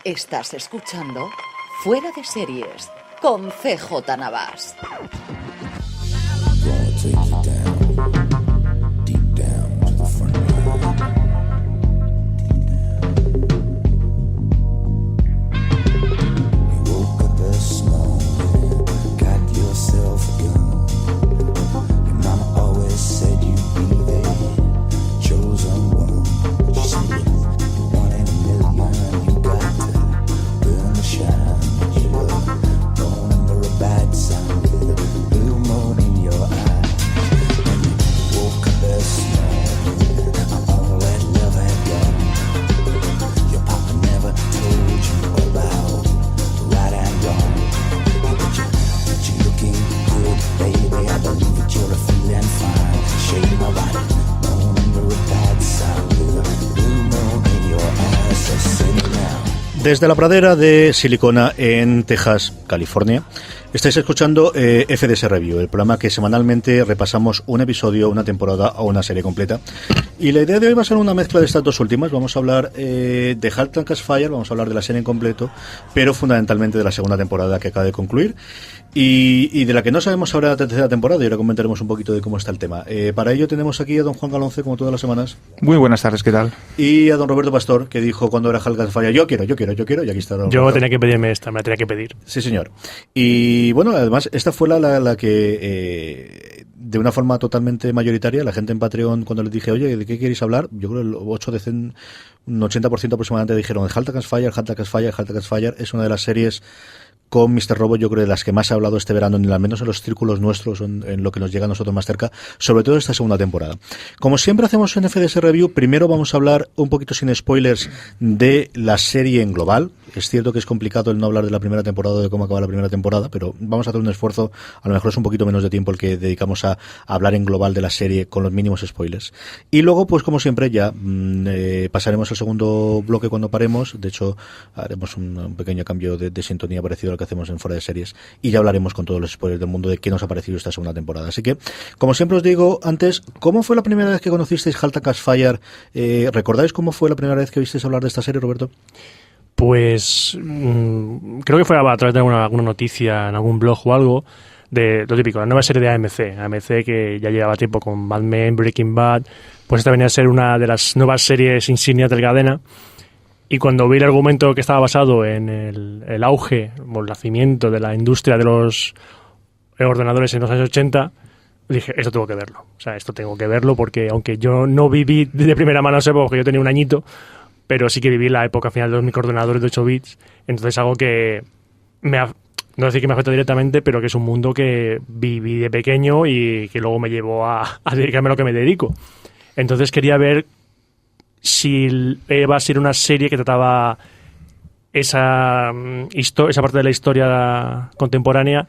Estás escuchando Fuera de Series con CJ Navas. Desde la pradera de Silicona en Texas, California, estáis escuchando FDS Review, el programa que semanalmente repasamos un episodio, una temporada o una serie completa. Y la idea de hoy va a ser una mezcla de estas dos últimas. Vamos a hablar de Halt and Catch Fire, vamos a hablar de la serie en completo, pero fundamentalmente de la segunda temporada que acaba de concluir. Y de la que no sabemos ahora la tercera temporada, y ahora comentaremos un poquito de cómo está el tema. Para ello tenemos aquí a don Juan Galonce, como todas las semanas. Muy buenas tardes, ¿qué tal? Y a don Roberto Pastor, que dijo cuando era Halt and Fire, yo quiero, y aquí está don Yo Roberto. tenía que pedirme esta, me la tenía que pedir. Sí, señor. Y bueno, además, esta fue la que, de una forma totalmente mayoritaria, la gente en Patreon, cuando les dije, oye, ¿de qué queréis hablar? Yo creo que un 80% aproximadamente dijeron, Halt and Catch Fire, Halt and Catch Fire, Halt and Catch Fire. Es una de las series con Mr. Robot, yo creo, de las que más he hablado este verano, al menos en los círculos nuestros, en lo que nos llega a nosotros más cerca, sobre todo esta segunda temporada. Como siempre hacemos en FDS Review, primero vamos a hablar un poquito sin spoilers de la serie en global. Es cierto que es complicado el no hablar de la primera temporada, de cómo acaba la primera temporada, pero vamos a hacer un esfuerzo, a lo mejor es un poquito menos de tiempo el que dedicamos a hablar en global de la serie con los mínimos spoilers. Y luego, pues como siempre, ya pasaremos al segundo bloque cuando paremos. De hecho, haremos un pequeño cambio de sintonía parecido al que hacemos en Fuera de Series, y ya hablaremos con todos los spoilers del mundo de qué nos ha parecido esta segunda temporada. Así que, como siempre os digo antes, ¿cómo fue la primera vez que conocisteis Halt and Catch Fire? ¿Recordáis cómo fue la primera vez que visteis hablar de esta serie, Roberto? Pues creo que fue a través de alguna noticia en algún blog o algo, de lo típico, la nueva serie de AMC que ya llevaba tiempo con Mad Men, Breaking Bad. Pues esta venía a ser una de las nuevas series insignias de la cadena. Y cuando vi el argumento que estaba basado en el auge o el nacimiento de la industria de los ordenadores en los años 80, dije, esto tengo que verlo. O sea, esto tengo que verlo porque aunque yo no viví de primera mano esa época, porque yo tenía un añito, pero sí que viví la época final de los microordenadores de 8 bits. Entonces algo que no decir que me afectó directamente, pero que es un mundo que viví de pequeño y que luego me llevó a dedicarme a lo que me dedico. Entonces quería ver si va a ser una serie que trataba esa parte de la historia contemporánea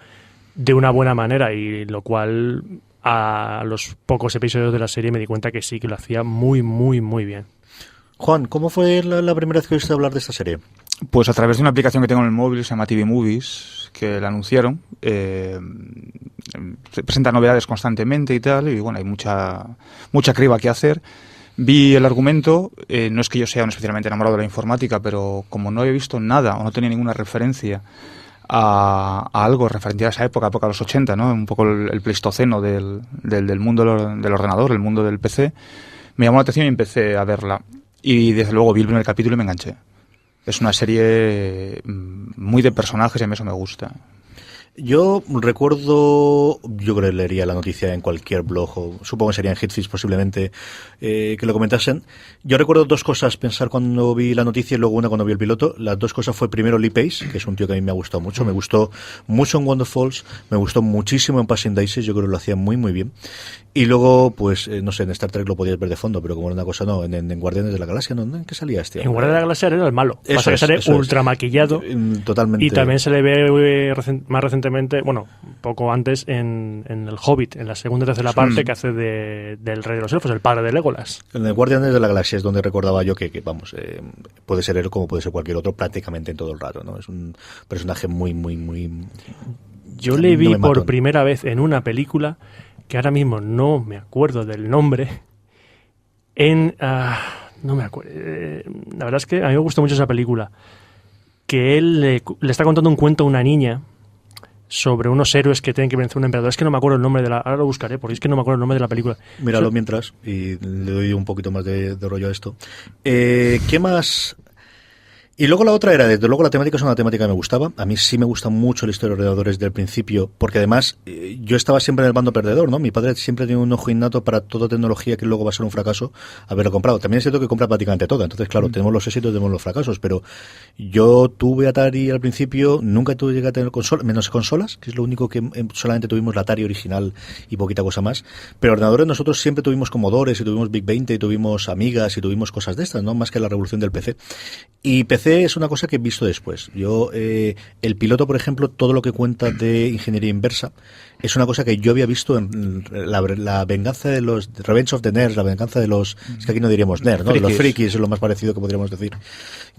de una buena manera, y lo cual a los pocos episodios de la serie me di cuenta que sí, que lo hacía muy, muy, muy bien. Juan, ¿cómo fue la primera vez que oíste hablar de esta serie? Pues a través de una aplicación que tengo en el móvil, se llama TV Movies, que la anunciaron. Se presentan novedades constantemente y tal, y bueno, hay mucha criba que hacer. Vi el argumento, no es que yo sea un especialmente enamorado de la informática, pero como no había visto nada o no tenía ninguna referencia a algo referente a esa época de los 80, ¿no? Un poco el pleistoceno del mundo del ordenador, el mundo del PC, me llamó la atención y empecé a verla. Y desde luego vi el primer capítulo y me enganché. Es una serie muy de personajes y a mí eso me gusta. Yo recuerdo, yo creo que leería la noticia en cualquier blog, o supongo que sería en Hitfix posiblemente, que lo comentasen. Yo recuerdo dos cosas, pensar cuando vi la noticia y luego una cuando vi el piloto. Las dos cosas fue primero Lee Pace, que es un tío que a mí me ha gustado mucho. Me gustó mucho en Wonder Falls, me gustó muchísimo en Passing Daisies, yo creo que lo hacía muy, muy bien. Y luego, pues, no sé, en Star Trek lo podías ver de fondo, pero como era una cosa, no, en Guardianes de la Galaxia, ¿no? ¿En qué salía este? En Guardianes de la Galaxia era el malo. Pasa que sale ultra maquillado. Totalmente. Y también se le ve más recientemente, bueno, un poco antes, en El Hobbit, en la segunda y tercera parte, que hace del Rey de los Elfos, el padre de Legolas. En el Guardianes de la Galaxia es donde recordaba yo que vamos, puede ser él como puede ser cualquier otro prácticamente en todo el rato, ¿no? Es un personaje muy, muy, muy... Yo le vi por primera vez en una película que ahora mismo no me acuerdo del nombre, no me acuerdo. La verdad es que a mí me gustó mucho esa película. que él le está contando un cuento a una niña sobre unos héroes que tienen que vencer a un emperador. Es que no me acuerdo el nombre de la... Ahora lo buscaré, porque es que no me acuerdo el nombre de la película. Míralo mientras y le doy un poquito más de rollo a esto. ¿Qué más...? Y luego la otra era, desde luego la temática es una temática que me gustaba. A mí sí me gusta mucho la historia de los ordenadores desde el principio, porque además yo estaba siempre en el bando perdedor, ¿no? Mi padre siempre tiene un ojo innato para toda tecnología que luego va a ser un fracaso haberlo comprado. También es cierto que compra prácticamente toda. Entonces, claro, tenemos los éxitos, tenemos los fracasos, pero yo tuve Atari al principio, nunca llegué a tener consolas, menos consolas, que es lo único que solamente tuvimos la Atari original y poquita cosa más. Pero ordenadores nosotros siempre tuvimos Commodores y tuvimos Big 20 y tuvimos Amigas y tuvimos cosas de estas, ¿no? Más que la revolución del PC. Y PC es una cosa que he visto después. Yo, el piloto, por ejemplo, todo lo que cuenta de ingeniería inversa, es una cosa que yo había visto en la venganza de los Revenge of the Nerds, la venganza de los, es que aquí no diríamos nerds, ¿no? De los frikis es lo más parecido que podríamos decir,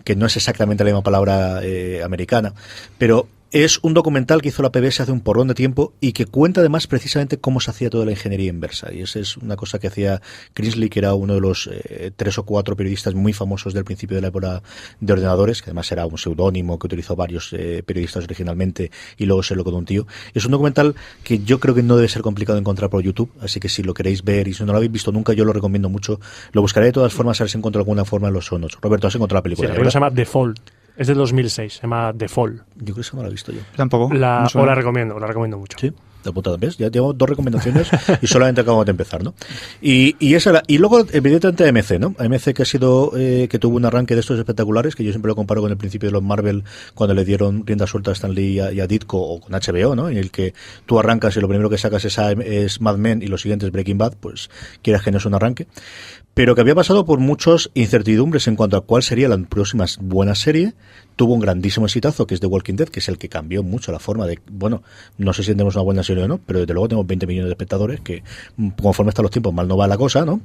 que no es exactamente la misma palabra americana, pero es un documental que hizo la PBS hace un porrón de tiempo y que cuenta además precisamente cómo se hacía toda la ingeniería inversa. Y esa es una cosa que hacía Kingsley, que era uno de los 3 o 4 periodistas muy famosos del principio de la época de ordenadores, que además era un seudónimo que utilizó varios periodistas originalmente y luego se lo con un tío. Es un documental que yo creo que no debe ser complicado de encontrar por YouTube, así que si lo queréis ver y si no lo habéis visto nunca, yo lo recomiendo mucho. Lo buscaré de todas formas a ver si encuentro alguna forma en los sonos. Roberto, ¿has encontrado la película? Sí, la película se llama The Fall. Es del 2006, se llama The Fall. Yo creo que esa no la he visto yo. Tampoco. La recomiendo mucho. Sí, de puta, ¿ves? Ya tengo 2 recomendaciones y solamente acabamos de empezar, ¿no? Y esa y luego, evidentemente, AMC, ¿no? AMC que ha sido, que tuvo un arranque de estos espectaculares, que yo siempre lo comparo con el principio de los Marvel, cuando le dieron rienda suelta a Stan Lee y a Ditko, o con HBO, ¿no? En el que tú arrancas y lo primero que sacas es Mad Men y lo siguiente es Breaking Bad, pues quieras que no es un arranque. Pero que había pasado por muchas incertidumbres en cuanto a cuál sería la próxima buena serie. Tuvo un grandísimo exitazo, que es The Walking Dead, que es el que cambió mucho la forma de... Bueno, no sé si tenemos una buena serie o no, pero desde luego tenemos 20 millones de espectadores, que conforme están los tiempos mal no va la cosa, ¿no?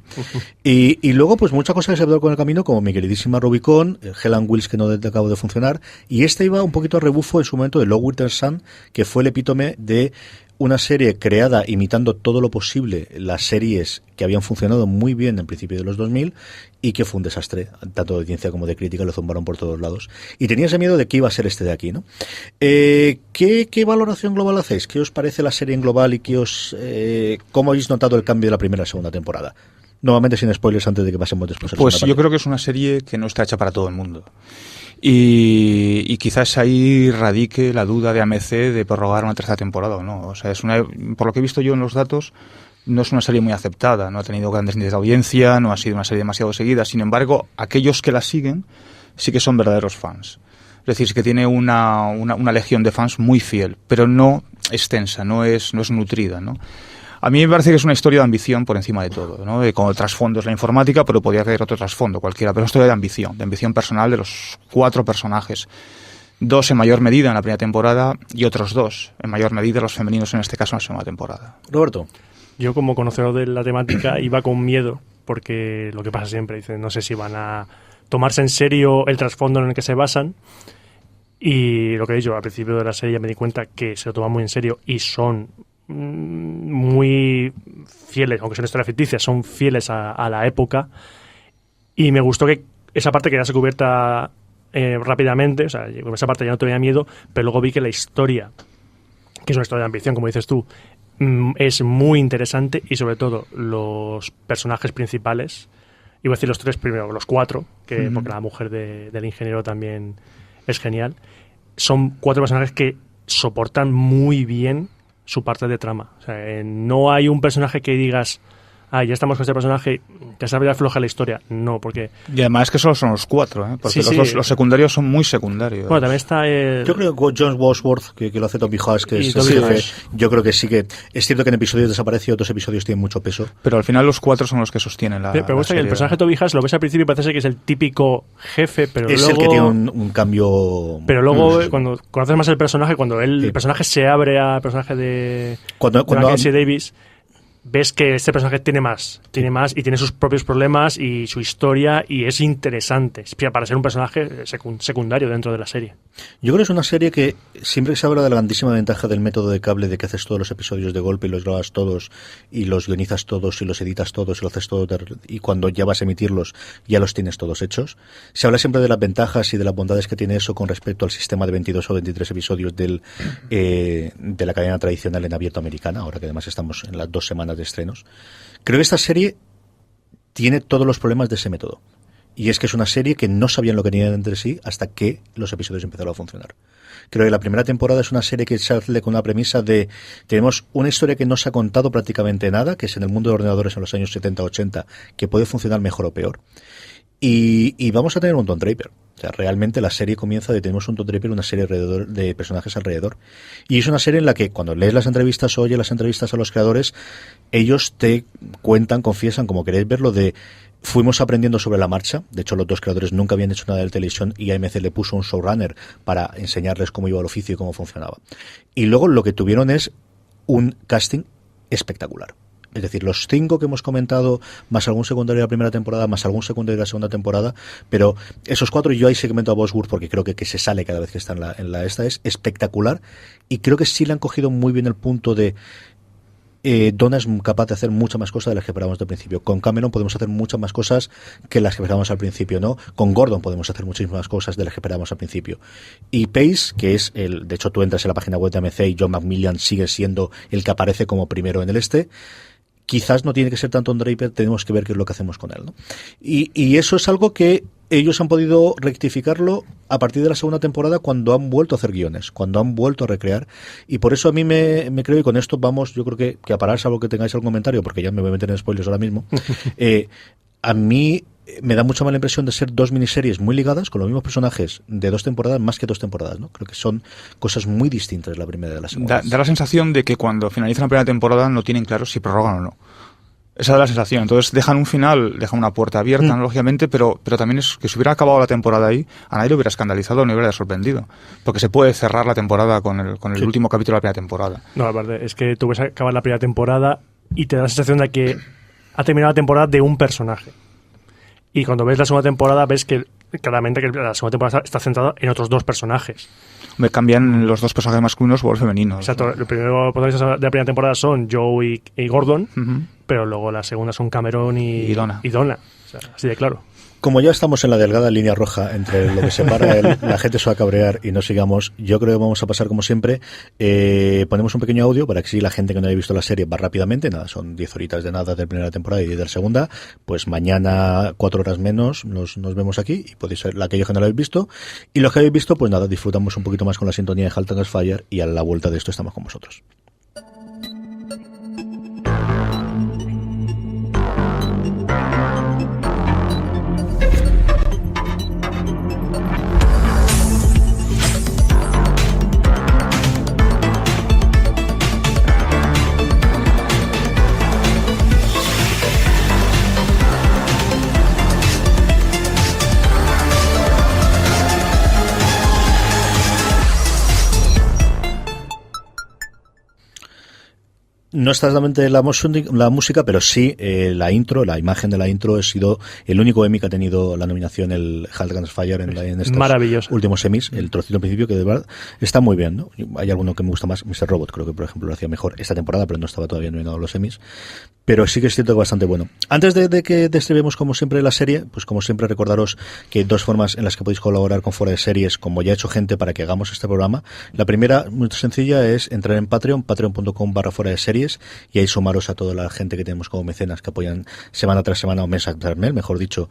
Y luego, pues muchas cosas que se han dado con el camino, como mi queridísima Rubicon, Hell and Wheels, que no acabó de funcionar, y este iba un poquito a rebufo en su momento de Low Winter Sun, que fue el epítome de una serie creada imitando todo lo posible las series que habían funcionado muy bien en principio de los 2000 y que fue un desastre, tanto de audiencia como de crítica, lo zumbaron por todos lados. Y tenía ese miedo de que iba a ser este de aquí, ¿no? ¿Qué valoración global hacéis? ¿Qué os parece la serie en global y cómo habéis notado el cambio de la primera a la segunda temporada? Nuevamente sin spoilers antes de que pasemos después a la Pues segunda yo parte. creo que es una serie que no está hecha para todo el mundo. Y quizás ahí radique la duda de AMC de prorrogar una 3ª temporada o no. O sea, por lo que he visto yo en los datos, no es una serie muy aceptada, no ha tenido grandes índices de audiencia, no ha sido una serie demasiado seguida. Sin embargo, aquellos que la siguen sí que son verdaderos fans. Es decir, sí que tiene una legión de fans muy fiel, pero no extensa, no es nutrida, ¿no? A mí me parece que es una historia de ambición por encima de todo, ¿no? Como el trasfondo es la informática, pero podría haber otro trasfondo, cualquiera, pero es una historia de ambición personal de los 4 personajes. 2 en mayor medida en la primera temporada y otros 2 en mayor medida, los femeninos en este caso, en la segunda temporada. Roberto. Yo, como conocedor de la temática, iba con miedo, porque lo que pasa siempre, dicen, no sé si van a tomarse en serio el trasfondo en el que se basan. Y lo que he dicho, al principio de la serie ya me di cuenta que se lo toman muy en serio y son muy fieles, aunque son historias ficticias, son fieles a la época. Y me gustó que esa parte quedase cubierta rápidamente, o sea, con esa parte ya no tenía miedo, pero luego vi que la historia, que es una historia de ambición, como dices tú, es muy interesante y sobre todo los personajes principales, iba a decir los 3 primero, los 4, porque la mujer del ingeniero también es genial, son 4 personajes que soportan muy bien su parte de trama. O sea, no hay un personaje que digas, ya estamos con este personaje, que se abre floja la historia. No, porque... Y además que solo son los 4, ¿eh? Porque sí, los secundarios son muy secundarios. Bueno, también está Yo creo que John Bosworth, que lo hace Tommy Haas, que es el Tommy jefe, Haas. yo creo que sí que... Es cierto que en episodios desaparece y otros episodios tienen mucho peso. Pero al final los 4 son los que sostienen la pero me gusta que el serie. personaje de Toby Haas lo ves al principio y parece ser que es el típico jefe, pero Es luego... el que tiene un cambio... Pero luego, cuando conoces más el personaje, cuando el personaje se abre al personaje de Cuando Mackenzie Davis, ves que este personaje tiene más y tiene sus propios problemas y su historia, y es interesante para ser un personaje secundario dentro de la serie. Yo creo que es una serie que siempre se habla de la grandísima ventaja del método de cable, de que haces todos los episodios de golpe y los grabas todos y los guionizas todos y los editas todos y lo haces todo y cuando ya vas a emitirlos ya los tienes todos hechos. Se habla siempre de las ventajas y de las bondades que tiene eso con respecto al sistema de 22 o 23 episodios de la cadena tradicional en abierto americana, ahora que además estamos en las 2 semanas de estrenos. Creo que esta serie tiene todos los problemas de ese método. Y es que es una serie que no sabían lo que tenían entre sí hasta que los episodios empezaron a funcionar. Creo que la primera temporada es una serie que se hace con una premisa de tenemos una historia que no se ha contado prácticamente nada, que es en el mundo de ordenadores en los años 70-80, que puede funcionar mejor o peor. Y vamos a tener un Don Draper. O sea, realmente la serie comienza de tenemos un Don Draper, una serie alrededor de personajes alrededor. Y es una serie en la que cuando lees las entrevistas o oyes las entrevistas a los creadores, ellos te cuentan, confiesan, como queréis verlo, de fuimos aprendiendo sobre la marcha. De hecho, los 2 creadores nunca habían hecho nada de televisión y AMC le puso un showrunner para enseñarles cómo iba el oficio y cómo funcionaba. Y luego lo que tuvieron es un casting espectacular. Es decir, los 5 que hemos comentado, más algún secundario de la primera temporada, más algún secundario de la segunda temporada, pero esos 4, yo ahí segmento a Bosworth porque creo que se sale cada vez que está en la esta, es espectacular, y creo que sí le han cogido muy bien el punto de Donna es capaz de hacer muchas más cosas de las que esperábamos al principio. Con Cameron podemos hacer muchas más cosas que las que esperábamos al principio, ¿no? Con Gordon podemos hacer muchísimas cosas de las que esperábamos al principio. Y Pace, que es de hecho tú entras en la página web de AMC y John McMillan sigue siendo el que aparece como primero en el quizás no tiene que ser tanto un Draper, tenemos que ver qué es lo que hacemos con él, ¿no? Y eso es algo que ellos han podido rectificarlo a partir de la segunda temporada cuando han vuelto a hacer guiones, cuando han vuelto a recrear, y por eso a mí me creo, y con esto vamos, yo creo que a parar, salvo que tengáis algún comentario, porque ya me voy a meter en spoilers ahora mismo, a mí me da mucha mala impresión de ser 2 miniseries muy ligadas con los mismos personajes de 2 temporadas, más que 2 temporadas, ¿no? Creo que son cosas muy distintas la primera de la segunda. Da la sensación de que cuando finalizan la primera temporada no tienen claro si prorrogan o no. Esa da la sensación. Entonces dejan un final, dejan una puerta abierta, lógicamente, pero también es que si hubiera acabado la temporada ahí, a nadie le hubiera escandalizado ni le hubiera sorprendido. Porque se puede cerrar la temporada con el último capítulo de la primera temporada. No, aparte, es que tú ves acabar la primera temporada y te da la sensación de que ha terminado la temporada de un personaje. Y cuando ves la segunda temporada ves que claramente que la segunda temporada está centrada en otros 2 personajes. Me cambian los 2 personajes masculinos por femeninos. Exacto. Los primeros protagonistas de la primera temporada son Joe y Gordon, pero luego la segunda son Cameron y Donna. O sea, así de claro. Como ya estamos en la delgada línea roja entre lo que separa la gente se va a cabrear y no sigamos, yo creo que vamos a pasar como siempre. Ponemos un pequeño audio para que si la gente que no haya visto la serie va rápidamente, nada, son 10 horitas de nada de primera temporada y 10 de la segunda, pues mañana 4 horas menos nos vemos aquí y podéis ser aquellos que no lo habéis visto, y los que habéis visto, pues nada, disfrutamos un poquito más con la sintonía de Halt and Fire y a la vuelta de esto estamos con vosotros. No está exactamente la música, pero sí la intro, la imagen de la intro ha sido el único Emmy que ha tenido la nominación el Halt and Fire en estos últimos semis, el trocito al principio, que de verdad está muy bien, ¿no? Hay alguno que me gusta más, Mr. Robot, creo que por ejemplo lo hacía mejor esta temporada, pero no estaba todavía nominado a los semis, pero sí que es cierto que bastante bueno. Antes de que describamos como siempre la serie, pues como siempre recordaros que hay 2 formas en las que podéis colaborar con Fuera de Series, como ya he hecho gente para que hagamos este programa. La primera, muy sencilla, es entrar en Patreon, patreon.com/Fuera de Series, y ahí sumaros a toda la gente que tenemos como mecenas que apoyan semana tras semana o mes tras mes, mejor dicho,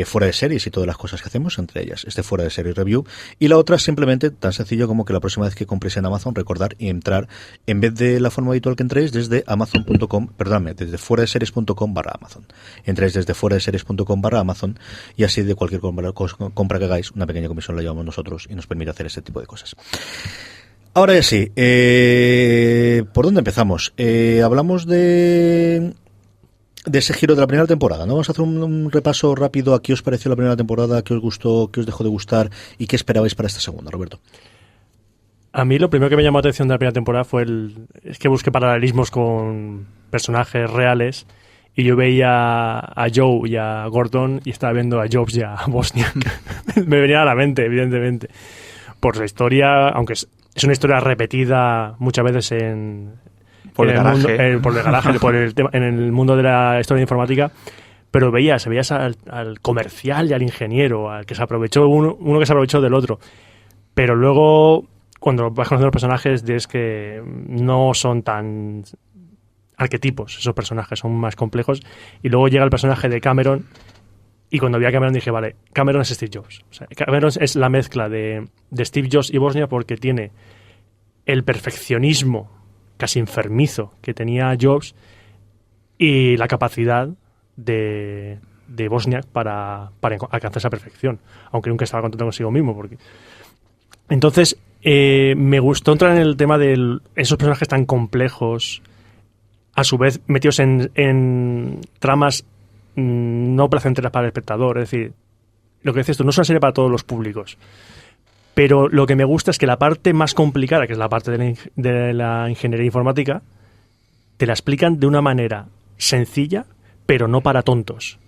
Fuera de Series y todas las cosas que hacemos, entre ellas Fuera de Series Review. Y la otra, simplemente tan sencillo como que la próxima vez que compréis en Amazon, recordar y entrar, en vez de la forma habitual que entréis, desde amazon.com, perdóname, desde fueradeseries.com/Amazon. Entréis desde fueradeseries.com/Amazon y así de cualquier compra que hagáis, una pequeña comisión la llevamos nosotros y nos permite hacer este tipo de cosas. Ahora ya sí, ¿por dónde empezamos? Hablamos de ese giro de la primera temporada, ¿no? Vamos a hacer un repaso rápido a qué os pareció la primera temporada, qué os gustó, qué os dejó de gustar y qué esperabais para esta segunda, Roberto. A mí lo primero que me llamó la atención de la primera temporada fue es que busqué paralelismos con personajes reales, y yo veía a Joe y a Gordon y estaba viendo a Jobs y a Wozniak. Me venía a la mente, evidentemente. Por la historia, aunque es una historia repetida muchas veces por el garaje. En el mundo de la historia de informática, pero veías al comercial y al ingeniero, al que se aprovechó uno que se aprovechó del otro. Pero luego, cuando vas conociendo los personajes, ves que no son tan arquetipos esos personajes, son más complejos. Y luego llega el personaje de Cameron, y cuando vi a Cameron dije, vale, Cameron es Steve Jobs. O sea, Cameron es la mezcla de Steve Jobs y Wozniak, porque tiene el perfeccionismo casi enfermizo que tenía Jobs y la capacidad de Wozniak para alcanzar esa perfección, aunque nunca estaba contento consigo mismo. Entonces, me gustó entrar en el tema de esos personajes tan complejos, a su vez metidos en tramas no placenteras para el espectador. Es decir, lo que dices tú, no es una serie para todos los públicos, pero lo que me gusta es que la parte más complicada, que es la parte de la ingeniería informática, te la explican de una manera sencilla, pero no para tontos.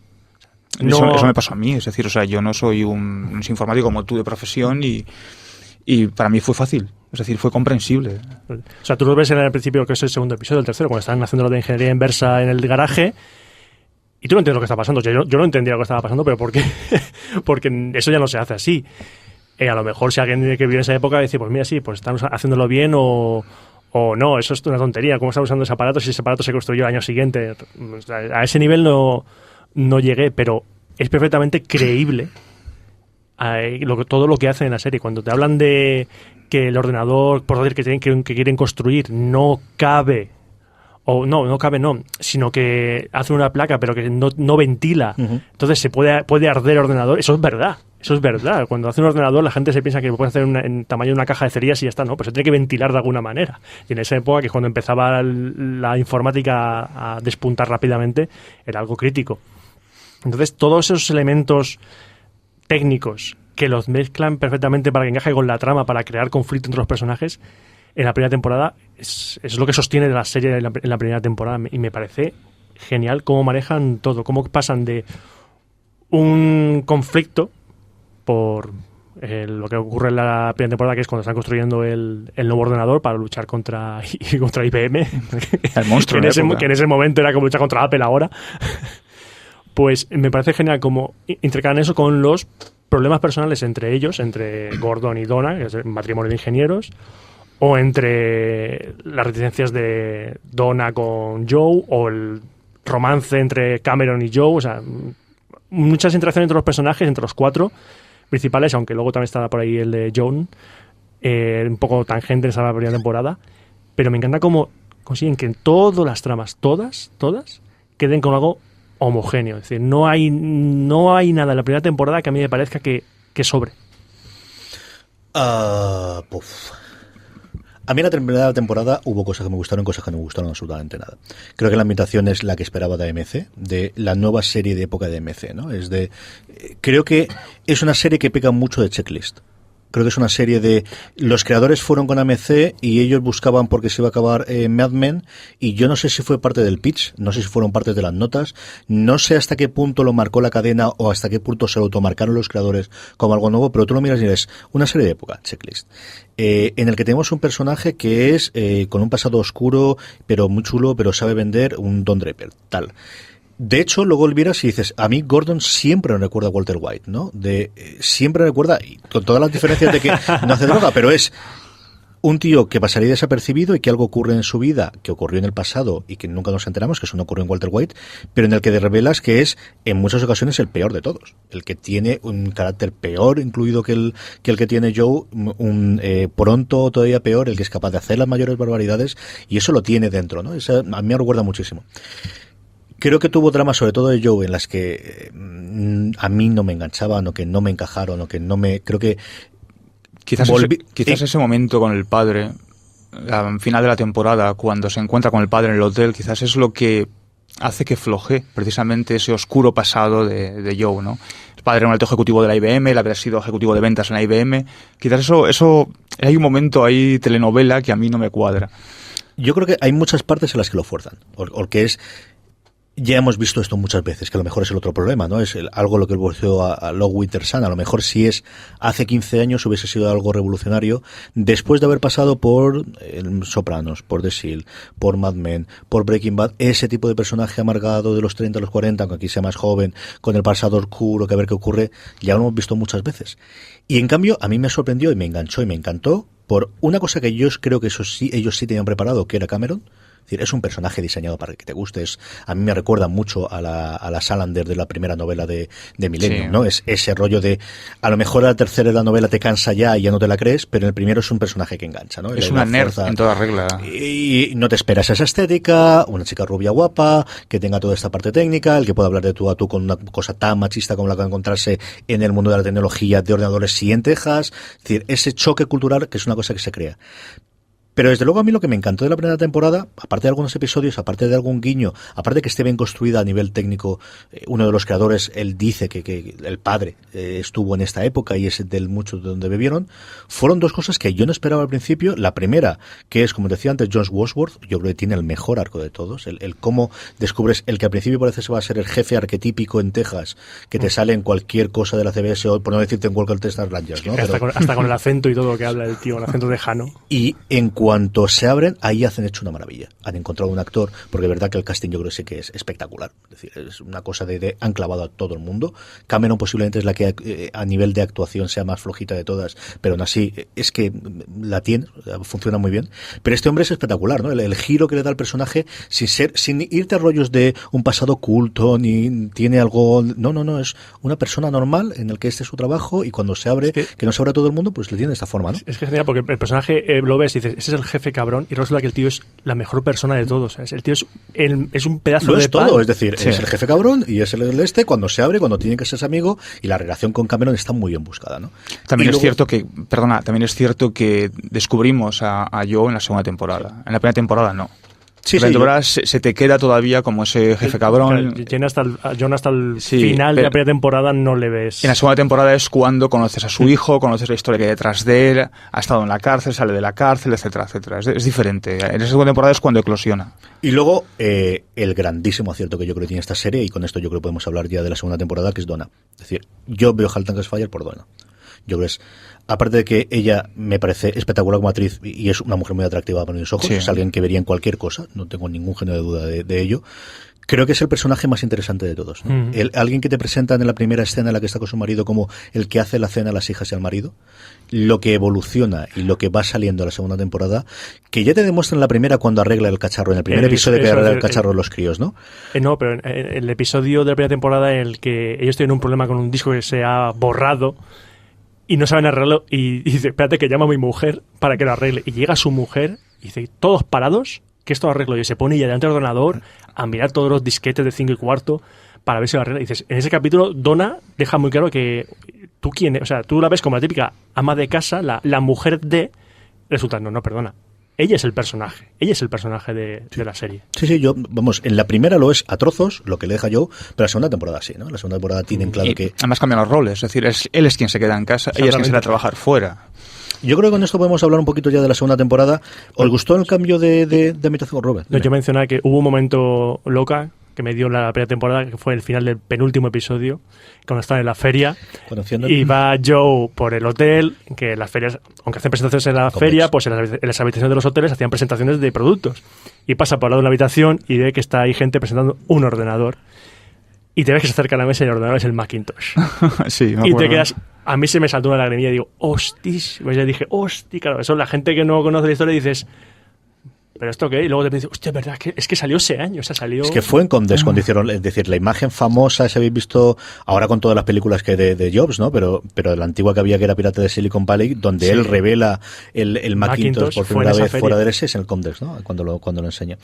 Eso me pasó a mí, es decir, o sea, yo no soy un informático como tú de profesión, y para mí fue fácil, es decir, fue comprensible. O sea, tú lo ves en el principio, que es el segundo episodio, el tercero, cuando están haciendo lo de ingeniería inversa en el garaje, y tú no entiendes lo que está pasando. O sea, yo no entendía lo que estaba pasando, pero ¿por qué? Porque eso ya no se hace así. A lo mejor si alguien que vive en esa época dice, pues mira, sí, pues están haciéndolo bien o no, eso es una tontería. ¿Cómo están usando ese aparato si ese aparato se construyó el año siguiente? A ese nivel no llegué, pero es perfectamente creíble todo lo que hacen en la serie. Cuando te hablan de que el ordenador, por decir que quieren construir, no cabe, sino que hace una placa pero que no ventila, entonces se puede arder el ordenador. Eso es verdad. Cuando hace un ordenador la gente se piensa que lo puede hacer en tamaño de una caja de cerillas y ya está, ¿no? Pues se tiene que ventilar de alguna manera. Y en esa época, que es cuando empezaba la informática a despuntar rápidamente, era algo crítico. Entonces, todos esos elementos técnicos que los mezclan perfectamente para que encaje con la trama, para crear conflicto entre los personajes, en la primera temporada es lo que sostiene de la serie en la primera temporada. Y me parece genial cómo manejan todo, cómo pasan de un conflicto por lo que ocurre en la primera temporada, que es cuando están construyendo el nuevo ordenador para luchar contra IBM, el monstruo, que en ese momento era como luchar contra Apple ahora. Pues me parece genial cómo intercalan eso con los problemas personales entre ellos, entre Gordon y Donna, que es el matrimonio de ingenieros, o entre las reticencias de Donna con Joe, o el romance entre Cameron y Joe. O sea, muchas interacciones entre los personajes, entre los cuatro principales, aunque luego también está por ahí el de Joan, un poco tangente en esa primera temporada. Pero me encanta cómo consiguen que en todas las tramas, todas, queden con algo homogéneo. Es decir, no hay nada en la primera temporada que a mí me parezca que sobre. A mí en la primera temporada hubo cosas que me gustaron, cosas que no me gustaron absolutamente nada. Creo que la ambientación es la que esperaba de AMC, de la nueva serie de época de AMC, ¿no? Creo que es una serie que peca mucho de checklist. Creo que es una serie de... Los creadores fueron con AMC y ellos buscaban porque se iba a acabar Mad Men, y yo no sé si fue parte del pitch, no sé si fueron parte de las notas, no sé hasta qué punto lo marcó la cadena o hasta qué punto se lo automarcaron los creadores como algo nuevo, pero tú lo miras y eres una serie de época, checklist. En el que tenemos un personaje que es con un pasado oscuro, pero muy chulo, pero sabe vender, un Don Draper, tal. De hecho, luego olvidas y dices, a mí Gordon siempre me recuerda a Walter White, ¿no? Siempre me recuerda, y con todas las diferencias de que no hace droga, pero es un tío que pasaría desapercibido y que algo ocurre en su vida, que ocurrió en el pasado y que nunca nos enteramos, que eso no ocurrió en Walter White, pero en el que revelas que es, en muchas ocasiones, el peor de todos. El que tiene un carácter peor, incluido que el que tiene Joe, pronto todavía peor, el que es capaz de hacer las mayores barbaridades, y eso lo tiene dentro, ¿no? Eso a mí me recuerda muchísimo. Creo que tuvo dramas, sobre todo de Joe, en las que a mí no me enganchaban, o que no me encajaron, o que no me... Creo que... Quizás ese momento con el padre, al final de la temporada, cuando se encuentra con el padre en el hotel, quizás es lo que hace que floje precisamente ese oscuro pasado de Joe, ¿no? El padre era un alto ejecutivo de la IBM, él había sido ejecutivo de ventas en la IBM. Quizás eso hay un momento ahí, telenovela, que a mí no me cuadra. Yo creo que hay muchas partes en las que lo fuerzan, o que es... Ya hemos visto esto muchas veces, que a lo mejor es el otro problema, ¿no? Es algo lo que evolucionó a Log Winter Sun. A lo mejor si es hace 15 años hubiese sido algo revolucionario, después de haber pasado por Sopranos, por The Shield, por Mad Men, por Breaking Bad, ese tipo de personaje amargado de los 30 a los 40, aunque aquí sea más joven, con el pasado oscuro, que a ver qué ocurre, ya lo hemos visto muchas veces. Y en cambio, a mí me sorprendió y me enganchó y me encantó por una cosa que yo creo que eso sí, ellos sí tenían preparado, que era Cameron. Es decir, es un personaje diseñado para que te guste. A mí me recuerda mucho a la Salander de la primera novela de Millennium, sí. ¿No? Es ese rollo de, a lo mejor a la tercera de la novela te cansa ya y ya no te la crees, pero en el primero es un personaje que engancha, ¿no? Es una nerd en toda regla. Y no te esperas esa estética, una chica rubia guapa, que tenga toda esta parte técnica, el que pueda hablar de tú a tú con una cosa tan machista como la que va a encontrarse en el mundo de la tecnología de ordenadores y en Texas. Es decir, ese choque cultural que es una cosa que se crea. Pero desde luego a mí lo que me encantó de la primera temporada, aparte de algunos episodios, aparte de algún guiño, aparte de que esté bien construida a nivel técnico, uno de los creadores, él dice que el padre estuvo en esta época y es del mucho de donde bebieron, fueron dos cosas que yo no esperaba al principio. La primera, que es, como decía antes, John Wadsworth, yo creo que tiene el mejor arco de todos, el cómo descubres el que al principio parece que va a ser el jefe arquetípico en Texas, que te sale en cualquier cosa de la CBS, o por no decirte en Walker Texas Rangers, ¿no? Hasta con el acento y todo lo que habla el tío, el acento tejano. Y en cuanto se abren, ahí hacen hecho una maravilla. Han encontrado un actor, porque es verdad que el casting yo creo que sí que es espectacular. Es decir, es una cosa han clavado a todo el mundo. Cameron posiblemente es la que a nivel de actuación sea más flojita de todas, pero aún así es que la tiene, funciona muy bien. Pero este hombre es espectacular, ¿no? El giro que le da al personaje sin irte a rollos de un pasado culto, ni tiene algo... No, es una persona normal en el que este es su trabajo y cuando se abre, que no se abre a todo el mundo, pues le tiene de esta forma, ¿no? Es que es genial porque el personaje lo ves y dices, ese es el jefe cabrón, y resulta que el tío es la mejor persona de todos, ¿sabes? El tío es un pedazo de pan. Todo, es decir, sí. Es el jefe cabrón y es el cuando se abre, cuando tiene que ser amigo, y la relación con Cameron está muy bien buscada, ¿no? También es cierto que descubrimos a Joe en la segunda temporada. En la primera temporada no. Sí, se te queda todavía como ese jefe cabrón. John hasta el final de la primera temporada no le ves. En la segunda temporada es cuando conoces a su hijo, conoces la historia que hay detrás de él, ha estado en la cárcel, sale de la cárcel, etcétera, etcétera. Es diferente. En la segunda temporada es cuando eclosiona. Y luego el grandísimo acierto que yo creo que tiene esta serie, y con esto yo creo que podemos hablar ya de la segunda temporada, que es Donna. Es decir, yo veo Halt and Catch Fire por Donna. Yo creo que es, aparte de que ella me parece espectacular como actriz y es una mujer muy atractiva para mis ojos, es alguien que vería en cualquier cosa, no tengo ningún género de duda de ello. Creo que es el personaje más interesante de todos, ¿no? Alguien que te presentan en la primera escena en la que está con su marido como el que hace la cena a las hijas y al marido, lo que evoluciona y lo que va saliendo a la segunda temporada, que ya te demuestra en la primera cuando arregla el cacharro, en el primer episodio que arregla el cacharro de los críos, ¿no? No, pero en el episodio de la primera temporada en el que ellos tienen un problema con un disco que se ha borrado y no saben arreglarlo, y dice, espérate que llama a mi mujer para que lo arregle, y llega su mujer y dice, todos parados, que esto lo arreglo, y se pone ya delante del ordenador a mirar todos los disquetes de 5 y cuarto para ver si lo arregla. Y dices, en ese capítulo Donna deja muy claro que tú quién, o sea, tú la ves como la típica ama de casa, la mujer de... Resulta, no, perdona. Ella es el personaje de la serie. Sí, en la primera lo es a trozos, lo que le deja yo, pero la segunda temporada sí, ¿no? La segunda temporada tienen claro que... Además cambian los roles, es decir, él es quien se queda en casa, ella es quien se va a trabajar fuera. Yo creo que con esto podemos hablar un poquito ya de la segunda temporada. ¿Os gustó el cambio de ambientación con Robert? Yo mencionaba que hubo un momento loca que me dio la primera temporada, que fue el final del penúltimo episodio, cuando están en la feria y va Joe por el hotel, que las ferias, aunque hacen presentaciones en la feria, pues en las habitaciones de los hoteles hacían presentaciones de productos, y pasa por al lado de la habitación y ve que está ahí gente presentando un ordenador, y te ves que se acerca a la mesa y el ordenador es el Macintosh. Sí, y te quedas... A mí se me saltó una lagrimilla y digo, hostis, pues ya dije, hostia, claro, eso la gente que no conoce la historia dices, ¿pero esto qué? Y luego te dices, hostia, verdad, es que salió ese año, o sea, salió... Es que fue en Comdes cuando hicieron, es decir, la imagen famosa, si habéis visto, ahora con todas las películas que de Jobs, ¿no? Pero la antigua que había, que era Pirata de Silicon Valley, donde él revela el Macintosh por primera vez fuera de ese, es en el Comdes, ¿no? Cuando lo enseña.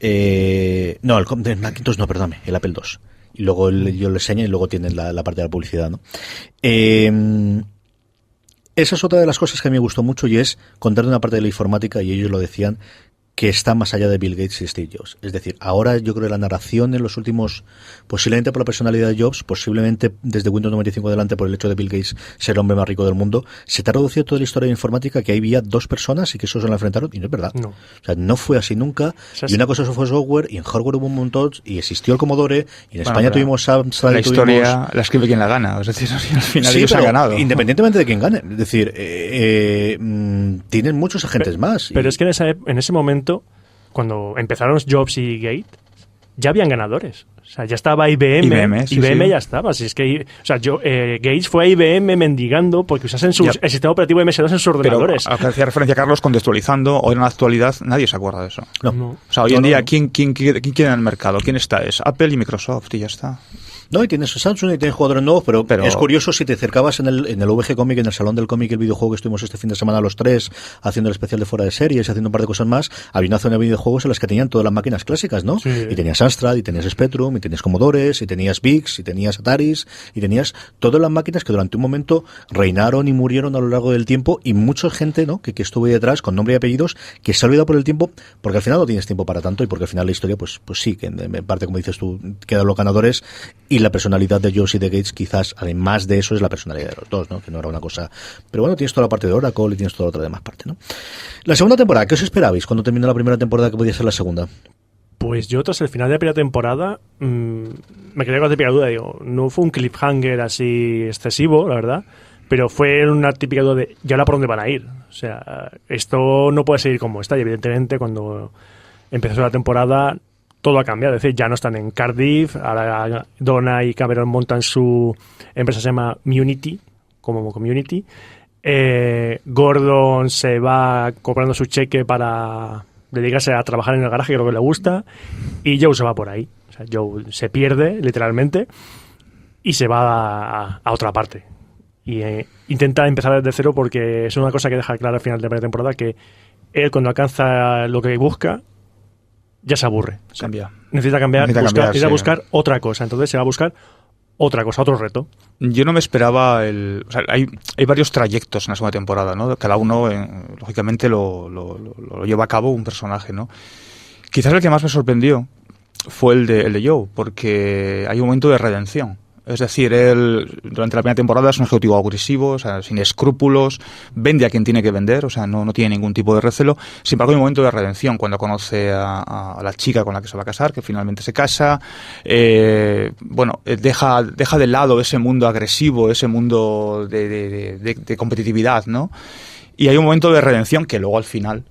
No, el Macintosh no, perdóname, el Apple II. Y luego yo lo enseño y luego tienen la parte de la publicidad, ¿no? Esa es otra de las cosas que a mí me gustó mucho, y es contar una parte de la informática, y ellos lo decían, que está más allá de Bill Gates y Steve Jobs. Es decir, ahora yo creo que la narración en los últimos, posiblemente por la personalidad de Jobs, posiblemente desde Windows 95 adelante por el hecho de Bill Gates ser el hombre más rico del mundo, se te ha reducido toda la historia de informática que había dos personas y que eso se lo enfrentaron, y no es verdad. No. O sea, no fue así nunca, y una cosa fue software, y en hardware hubo un montón, y existió el Commodore, y en España tuvimos Amstrad, la historia la escribe quien la gana, es decir, al final ellos han ganado. Independientemente de quién gane, es decir, tienen muchos agentes más. Pero es que en ese momento, cuando empezaron Jobs y Gates, ya habían ganadores. O sea, ya estaba IBM sí. ya estaba. Si es que, o sea, Gates fue a IBM mendigando porque usasen el sistema operativo MS2 en sus ordenadores. Pero, hacía referencia a Carlos, contextualizando, hoy en la actualidad nadie se acuerda de eso. No. No. O sea, hoy en día, ¿quién queda en el mercado? ¿Quién está? Es Apple y Microsoft y ya está. No, y tienes Samsung y tienes jugadores nuevos, pero es curioso si te acercabas en el VG Comic, en el Salón del Cómic y el videojuego que estuvimos este fin de semana los tres, haciendo el especial de fuera de series, haciendo un par de cosas más, había una zona de videojuegos en las que tenían todas las máquinas clásicas, ¿no? Sí. Y tenías Amstrad, y tenías Spectrum, y tenías Commodores, y tenías VIX, y tenías Ataris, y tenías todas las máquinas que durante un momento reinaron y murieron a lo largo del tiempo, y mucha gente, ¿no?, que estuvo ahí detrás, con nombre y apellidos, que se ha olvidado por el tiempo, porque al final no tienes tiempo para tanto, y porque al final la historia, pues sí, que en parte, como dices tú, quedan los ganadores, y la personalidad de Jobs y de Gates, quizás, además de eso, es la personalidad de los dos, ¿no? Que no era una cosa... Pero bueno, tienes toda la parte de Oracle y tienes toda la otra demás parte, ¿no? La segunda temporada, ¿qué os esperabais cuando terminó la primera temporada que podía ser la segunda? Pues yo, tras el final de la primera temporada, me quedé con la típica duda. Digo, no fue un cliffhanger así excesivo, la verdad, pero fue una típica duda de, ¿y ahora por dónde van a ir? O sea, esto no puede seguir como está, y evidentemente cuando empezó la temporada todo ha cambiado. Es decir, ya no están en Cardiff, ahora Donna y Cameron montan su empresa, se llama Munity, como Community. Gordon se va cobrando su cheque para dedicarse a trabajar en el garaje, que creo que le gusta, y Joe se va por ahí. O sea, Joe se pierde, literalmente, y se va a otra parte. Y intenta empezar desde cero, porque es una cosa que deja clara al final de la primera temporada, que él, cuando alcanza lo que busca, ya se aburre. Necesita cambiar, necesita buscar otra cosa. Entonces se va a buscar otra cosa, otro reto. Yo no me esperaba o sea, hay varios trayectos en la segunda temporada, ¿no? Cada uno, lógicamente, lo lleva a cabo un personaje, ¿no? Quizás el que más me sorprendió fue el de Joe, porque hay un momento de redención. Es decir, él durante la primera temporada es un ejecutivo agresivo, o sea, sin escrúpulos, vende a quien tiene que vender, o sea, no tiene ningún tipo de recelo. Sin embargo, hay un momento de redención cuando conoce a la chica con la que se va a casar, que finalmente se casa. Deja de lado ese mundo agresivo, ese mundo de competitividad, ¿no? Y hay un momento de redención que luego al final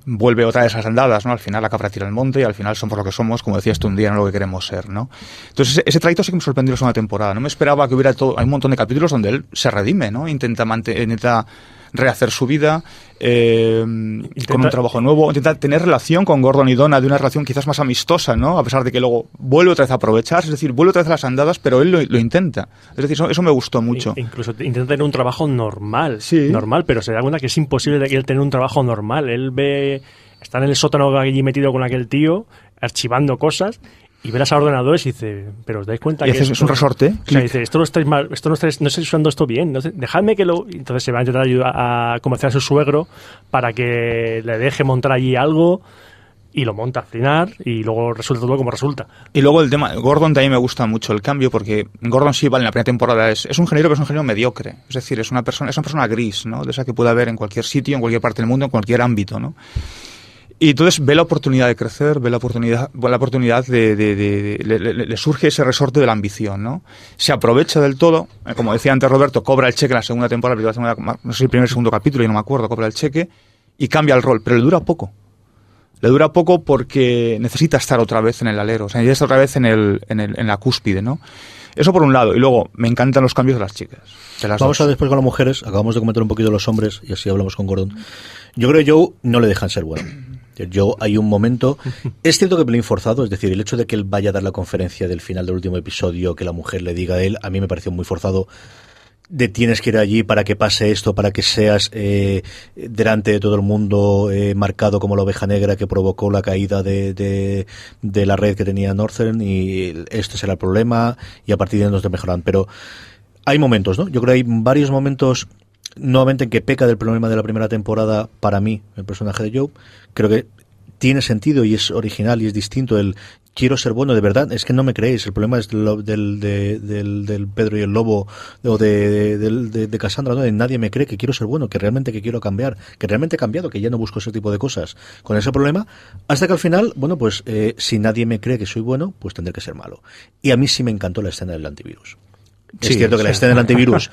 vuelve otra de esas andadas, ¿no? Al final la cabra tira al monte y al final somos lo que somos, como decías tú un día, no lo que queremos ser, ¿no? Entonces ese trayecto sí que me sorprendió la segunda temporada. No me esperaba que hubiera todo. Hay un montón de capítulos donde él se redime, ¿no? Intenta rehacer su vida con un trabajo nuevo, intenta tener relación con Gordon y Donna, de una relación quizás más amistosa, ¿no? A pesar de que luego vuelve otra vez a aprovechar, es decir, vuelve otra vez a las andadas, pero él lo intenta. Es decir, eso me gustó mucho. Incluso intenta tener un trabajo normal, sí. Pero se da cuenta que es imposible de que él tener un trabajo normal. Él está en el sótano allí metido con aquel tío, archivando cosas, y ve los ordenadores y dice, pero os dais cuenta que es un resorte. O sea, dice, no estáis usando esto bien, dejadme que lo... Entonces se va a intentar ayudar a convencer a su suegro para que le deje montar allí algo, y lo monta al final, y luego resulta todo como resulta. Y luego el tema, Gordon también me gusta mucho el cambio, porque Gordon sí, vale, en la primera temporada es un ingeniero, pero es un ingeniero mediocre. Es decir, es una persona gris, ¿no? De esa que puede haber en cualquier sitio, en cualquier parte del mundo, en cualquier ámbito, ¿no? Y entonces ve la oportunidad de crecer, le surge ese resorte de la ambición, ¿no? Se aprovecha del todo, como decía antes Roberto, cobra el cheque en la segunda temporada, no sé, el primer o segundo capítulo, y no me acuerdo, cobra el cheque y cambia el rol, pero le dura poco. Le dura poco porque necesita estar otra vez en el alero, o sea, necesita estar otra vez en la cúspide, ¿no? Eso por un lado. Y luego, me encantan los cambios de las chicas. Vamos a después con las mujeres. Acabamos de comentar un poquito de los hombres y así hablamos con Gordon. Yo creo que Joe no le dejan ser bueno. Joe, hay un momento... Es cierto que pelín forzado, es decir, el hecho de que él vaya a dar la conferencia del final del último episodio, que la mujer le diga a él, a mí me pareció muy forzado. De tienes que ir allí para que pase esto, para que seas delante de todo el mundo marcado como la oveja negra que provocó la caída de la red que tenía Northern, y este será el problema y a partir de ahí nos mejorarán. Pero hay momentos, ¿no? Yo creo que hay varios momentos nuevamente en que peca del problema de la primera temporada para mí, el personaje de Joe. Creo que tiene sentido y es original y es distinto el quiero ser bueno, de verdad, es que no me creéis, el problema es del Pedro y el Lobo o de Cassandra, ¿no? De nadie me cree que quiero ser bueno, que realmente que quiero cambiar, que realmente he cambiado, que ya no busco ese tipo de cosas, con ese problema, hasta que al final, bueno, pues si nadie me cree que soy bueno, pues tendré que ser malo. Y a mí sí me encantó la escena del antivirus. Sí, es cierto que sí. la escena del antivirus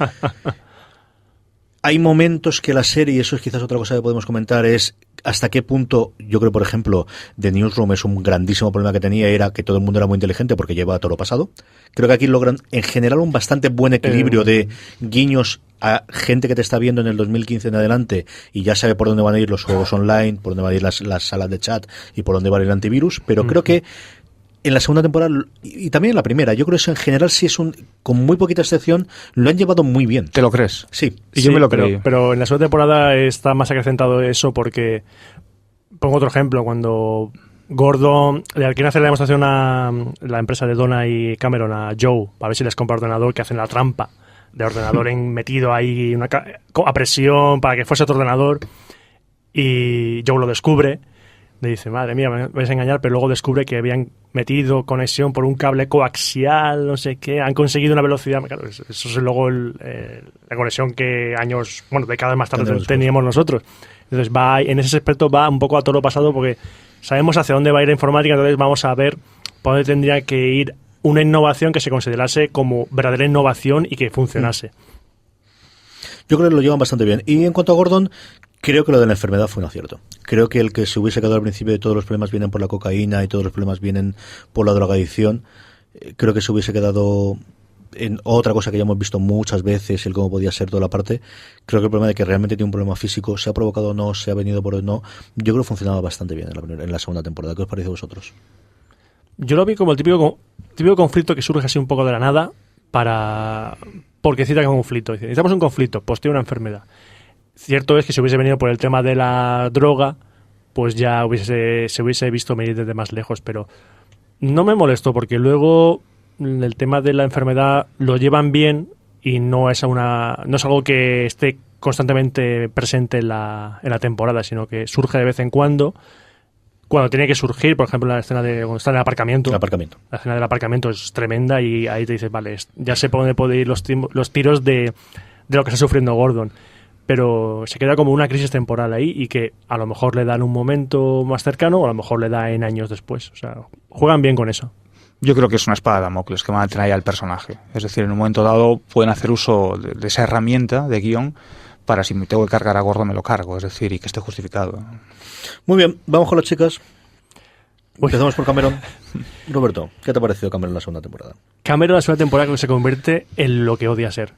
hay momentos que la serie, y eso es quizás otra cosa que podemos comentar, es hasta qué punto, yo creo, por ejemplo, The Newsroom es un grandísimo problema que tenía, era que todo el mundo era muy inteligente porque lleva todo lo pasado. Creo que aquí logran, en general, un bastante buen equilibrio de guiños a gente que te está viendo en el 2015 en adelante y ya sabe por dónde van a ir los juegos online, por dónde van a ir las salas de chat y por dónde va a ir el antivirus, pero creo que en la segunda temporada y también en la primera, yo creo que eso en general sí es con muy poquita excepción, lo han llevado muy bien. ¿Te lo crees? Sí. Y yo me lo pero, creí. pero en la segunda temporada está más acrecentado eso porque, pongo otro ejemplo, cuando Gordon le quiere hacer la demostración a la empresa de Donna y Cameron a Joe para ver si les compra ordenador, que hacen la trampa de ordenador metido ahí a presión para que fuese otro ordenador, y Joe lo descubre. Le dice, madre mía, me vais a engañar, pero luego descubre que habían metido conexión por un cable coaxial, no sé qué, han conseguido una velocidad. Claro, eso es luego la conexión que décadas más tarde teníamos nosotros. Entonces en ese aspecto va un poco a toro pasado porque sabemos hacia dónde va a ir la informática, entonces vamos a ver por dónde tendría que ir una innovación que se considerase como verdadera innovación y que funcionase. Yo creo que lo llevan bastante bien. Y en cuanto a Gordon, creo que lo de la enfermedad fue un acierto. Creo que el que se hubiese quedado al principio de todos los problemas vienen por la cocaína y todos los problemas vienen por la drogadicción, creo que se hubiese quedado en otra cosa que ya hemos visto muchas veces, el cómo podía ser toda la parte. Creo que el problema de que realmente tiene un problema físico, se ha provocado o no, se ha venido por o no, yo creo que funcionaba bastante bien en la segunda temporada. ¿Qué os parece a vosotros? Yo lo vi como el típico conflicto que surge así un poco de la nada porque cita que es un conflicto. Dice, necesitamos un conflicto, pues tiene una enfermedad. Cierto es que si hubiese venido por el tema de la droga, pues ya se hubiese visto venir desde más lejos, pero no me molestó porque luego el tema de la enfermedad lo llevan bien y no es algo que esté constantemente presente en la temporada, sino que surge de vez en cuando tiene que surgir. Por ejemplo, la escena cuando está en el aparcamiento. La escena del aparcamiento es tremenda y ahí te dices, vale, ya sé por dónde pueden ir los tiros de lo que está sufriendo Gordon. Pero se queda como una crisis temporal ahí y que a lo mejor le da en un momento más cercano o a lo mejor le da en años después. O sea, juegan bien con eso. Yo creo que es una espada de Damocles que mantiene al personaje. Es decir, en un momento dado pueden hacer uso de esa herramienta de guión para si me tengo que cargar a Gordon me lo cargo, es decir, y que esté justificado. Muy bien, vamos con las chicas. Empezamos por Cameron. Roberto, ¿qué te ha parecido Cameron en la segunda temporada? Cameron en la segunda temporada se convierte en lo que odia ser.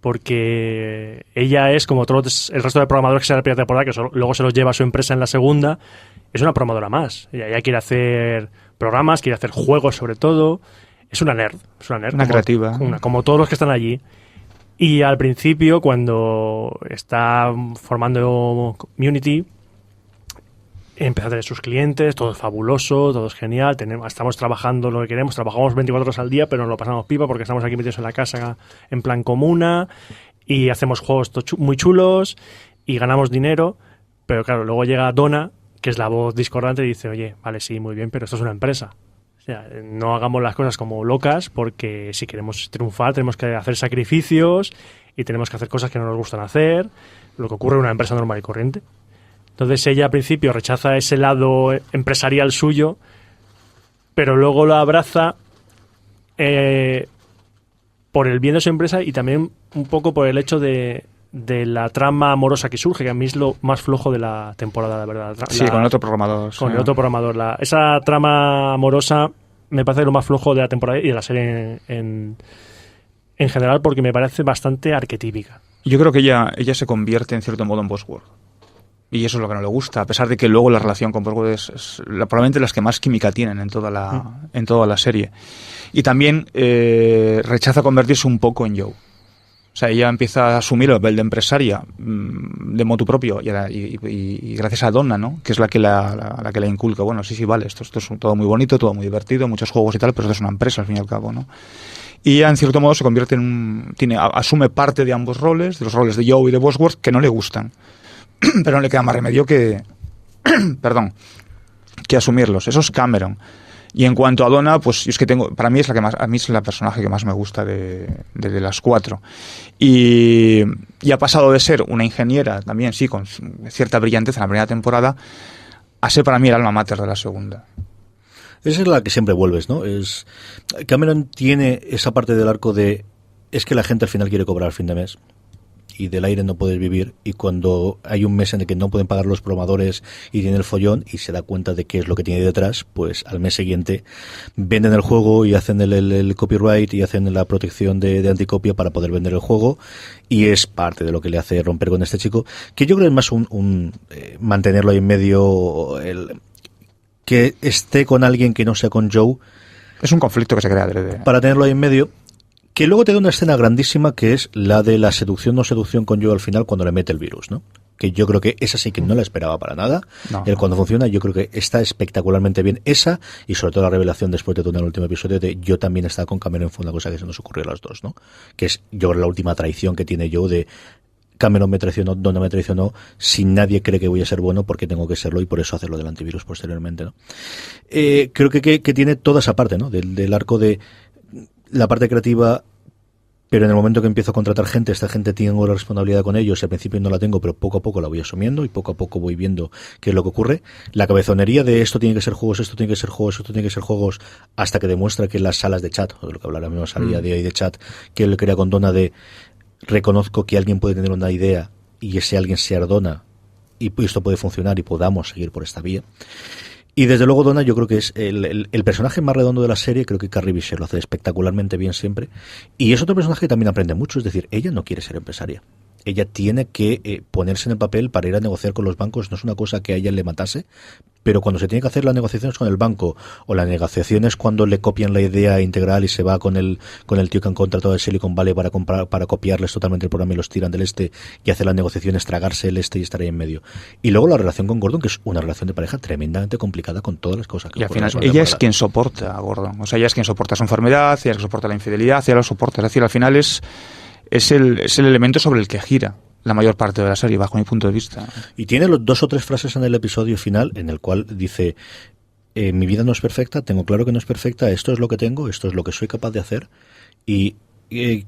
Porque ella es, como todos el resto de programadores que se dan la primera temporada, que luego se los lleva a su empresa en la segunda, es una programadora más. Ella quiere hacer programas, quiere hacer juegos sobre todo. Es una nerd. Una creativa. Como todos los que están allí. Y al principio, cuando está formando Community, empieza a tener sus clientes, todo es fabuloso, todo es genial, estamos trabajando lo que queremos, trabajamos 24 horas al día, pero nos lo pasamos pipa porque estamos aquí metidos en la casa en plan comuna y hacemos juegos muy chulos y ganamos dinero, pero claro, luego llega Donna, que es la voz discordante, y dice, oye, vale, sí, muy bien, pero esto es una empresa. O sea, no hagamos las cosas como locas porque si queremos triunfar tenemos que hacer sacrificios y tenemos que hacer cosas que no nos gustan hacer, lo que ocurre en una empresa normal y corriente. Entonces ella al principio rechaza ese lado empresarial suyo, pero luego lo abraza por el bien de su empresa y también un poco por el hecho de la trama amorosa que surge, que a mí es lo más flojo de la temporada, la verdad. Sí, con el otro programador. Con el otro programador. Esa trama amorosa me parece lo más flojo de la temporada y de la serie en general, porque me parece bastante arquetípica. Yo creo que ella se convierte en cierto modo en Bosworth. Y eso es lo que no le gusta, a pesar de que luego la relación con Bosworth es probablemente las que más química tienen en toda la serie. Y también rechaza convertirse un poco en Joe. O sea, ella empieza a asumir el papel de empresaria de motu propio y gracias a Donna, ¿no? Que es la que la inculca. Bueno, sí, vale, esto es todo muy bonito, todo muy divertido, muchos juegos y tal, pero esto es una empresa al fin y al cabo, ¿no? y ya en cierto modo se convierte asume parte de ambos roles, de los roles de Joe y de Bosworth, que no le gustan. Pero no le queda más remedio que que asumirlos. Eso es Cameron. Y en cuanto a Donna, pues es que para mí a mí es la personaje que más me gusta de las 4. Y ha pasado de ser una ingeniera también, sí, con cierta brillantez en la primera temporada, a ser para mí el alma mater de la segunda. Esa es la que siempre vuelves, ¿no? Cameron tiene esa parte del arco es que la gente al final quiere cobrar al fin de mes y del aire no puedes vivir, y cuando hay un mes en el que no pueden pagar los programadores y tiene el follón y se da cuenta de qué es lo que tiene detrás, pues al mes siguiente venden el juego y hacen el copyright y hacen la protección de anticopia para poder vender el juego, y es parte de lo que le hace romper con este chico, que yo creo es más mantenerlo ahí en medio, que esté con alguien que no sea con Joe. Es un conflicto que se crea adrede. Para tenerlo ahí en medio. Que luego te da una escena grandísima que es la de la seducción no seducción con Joe al final cuando le mete el virus, ¿no? Que yo creo que esa sí que no la esperaba para nada. Cuando funciona, yo creo que está espectacularmente bien esa, y sobre todo la revelación después de todo el último episodio de yo también estaba con Cameron, fue una cosa que se nos ocurrió a los dos, ¿no? Que es yo creo la última traición que tiene Joe de Cameron me traicionó, Donna me traicionó, si nadie cree que voy a ser bueno porque tengo que serlo, y por eso hacerlo del antivirus posteriormente, ¿no? Creo que tiene toda esa parte, ¿no? Del arco de la parte creativa, pero en el momento que empiezo a contratar gente, esta gente tengo la responsabilidad con ellos, y al principio no la tengo, pero poco a poco la voy asumiendo y poco a poco voy viendo qué es lo que ocurre. La cabezonería de esto tiene que ser juegos, esto tiene que ser juegos, esto tiene que ser juegos, hasta que demuestra que las salas de chat, o de lo que hablaremos a día de hoy de chat, que él crea con Donna de reconozco que alguien puede tener una idea y ese alguien sea Donna, y esto puede funcionar y podamos seguir por esta vía. Y desde luego Donna yo creo que es el personaje más redondo de la serie. Creo que Carrie Fisher lo hace espectacularmente bien siempre, y es otro personaje que también aprende mucho, es decir, ella no quiere ser empresaria. Ella tiene que ponerse en el papel para ir a negociar con los bancos. No es una cosa que a ella le matase, pero cuando se tiene que hacer las negociaciones con el banco, o las negociaciones cuando le copian la idea integral y se va con el tío que han contratado de Silicon Valley para copiarles totalmente el programa y los tiran del y hacer las negociaciones, tragarse el y estar ahí en medio. Y luego la relación con Gordon, que es una relación de pareja tremendamente complicada con todas las cosas que y al final ella es quien soporta a Gordon. O sea, ella es quien soporta su enfermedad, ella es quien soporta la infidelidad, ella lo soporta. Es decir, al final es el elemento sobre el que gira la mayor parte de la serie, bajo mi punto de vista. Y tiene 2 o 3 frases en el episodio final en el cual dice: mi vida no es perfecta, tengo claro que no es perfecta, esto es lo que tengo, esto es lo que soy capaz de hacer, y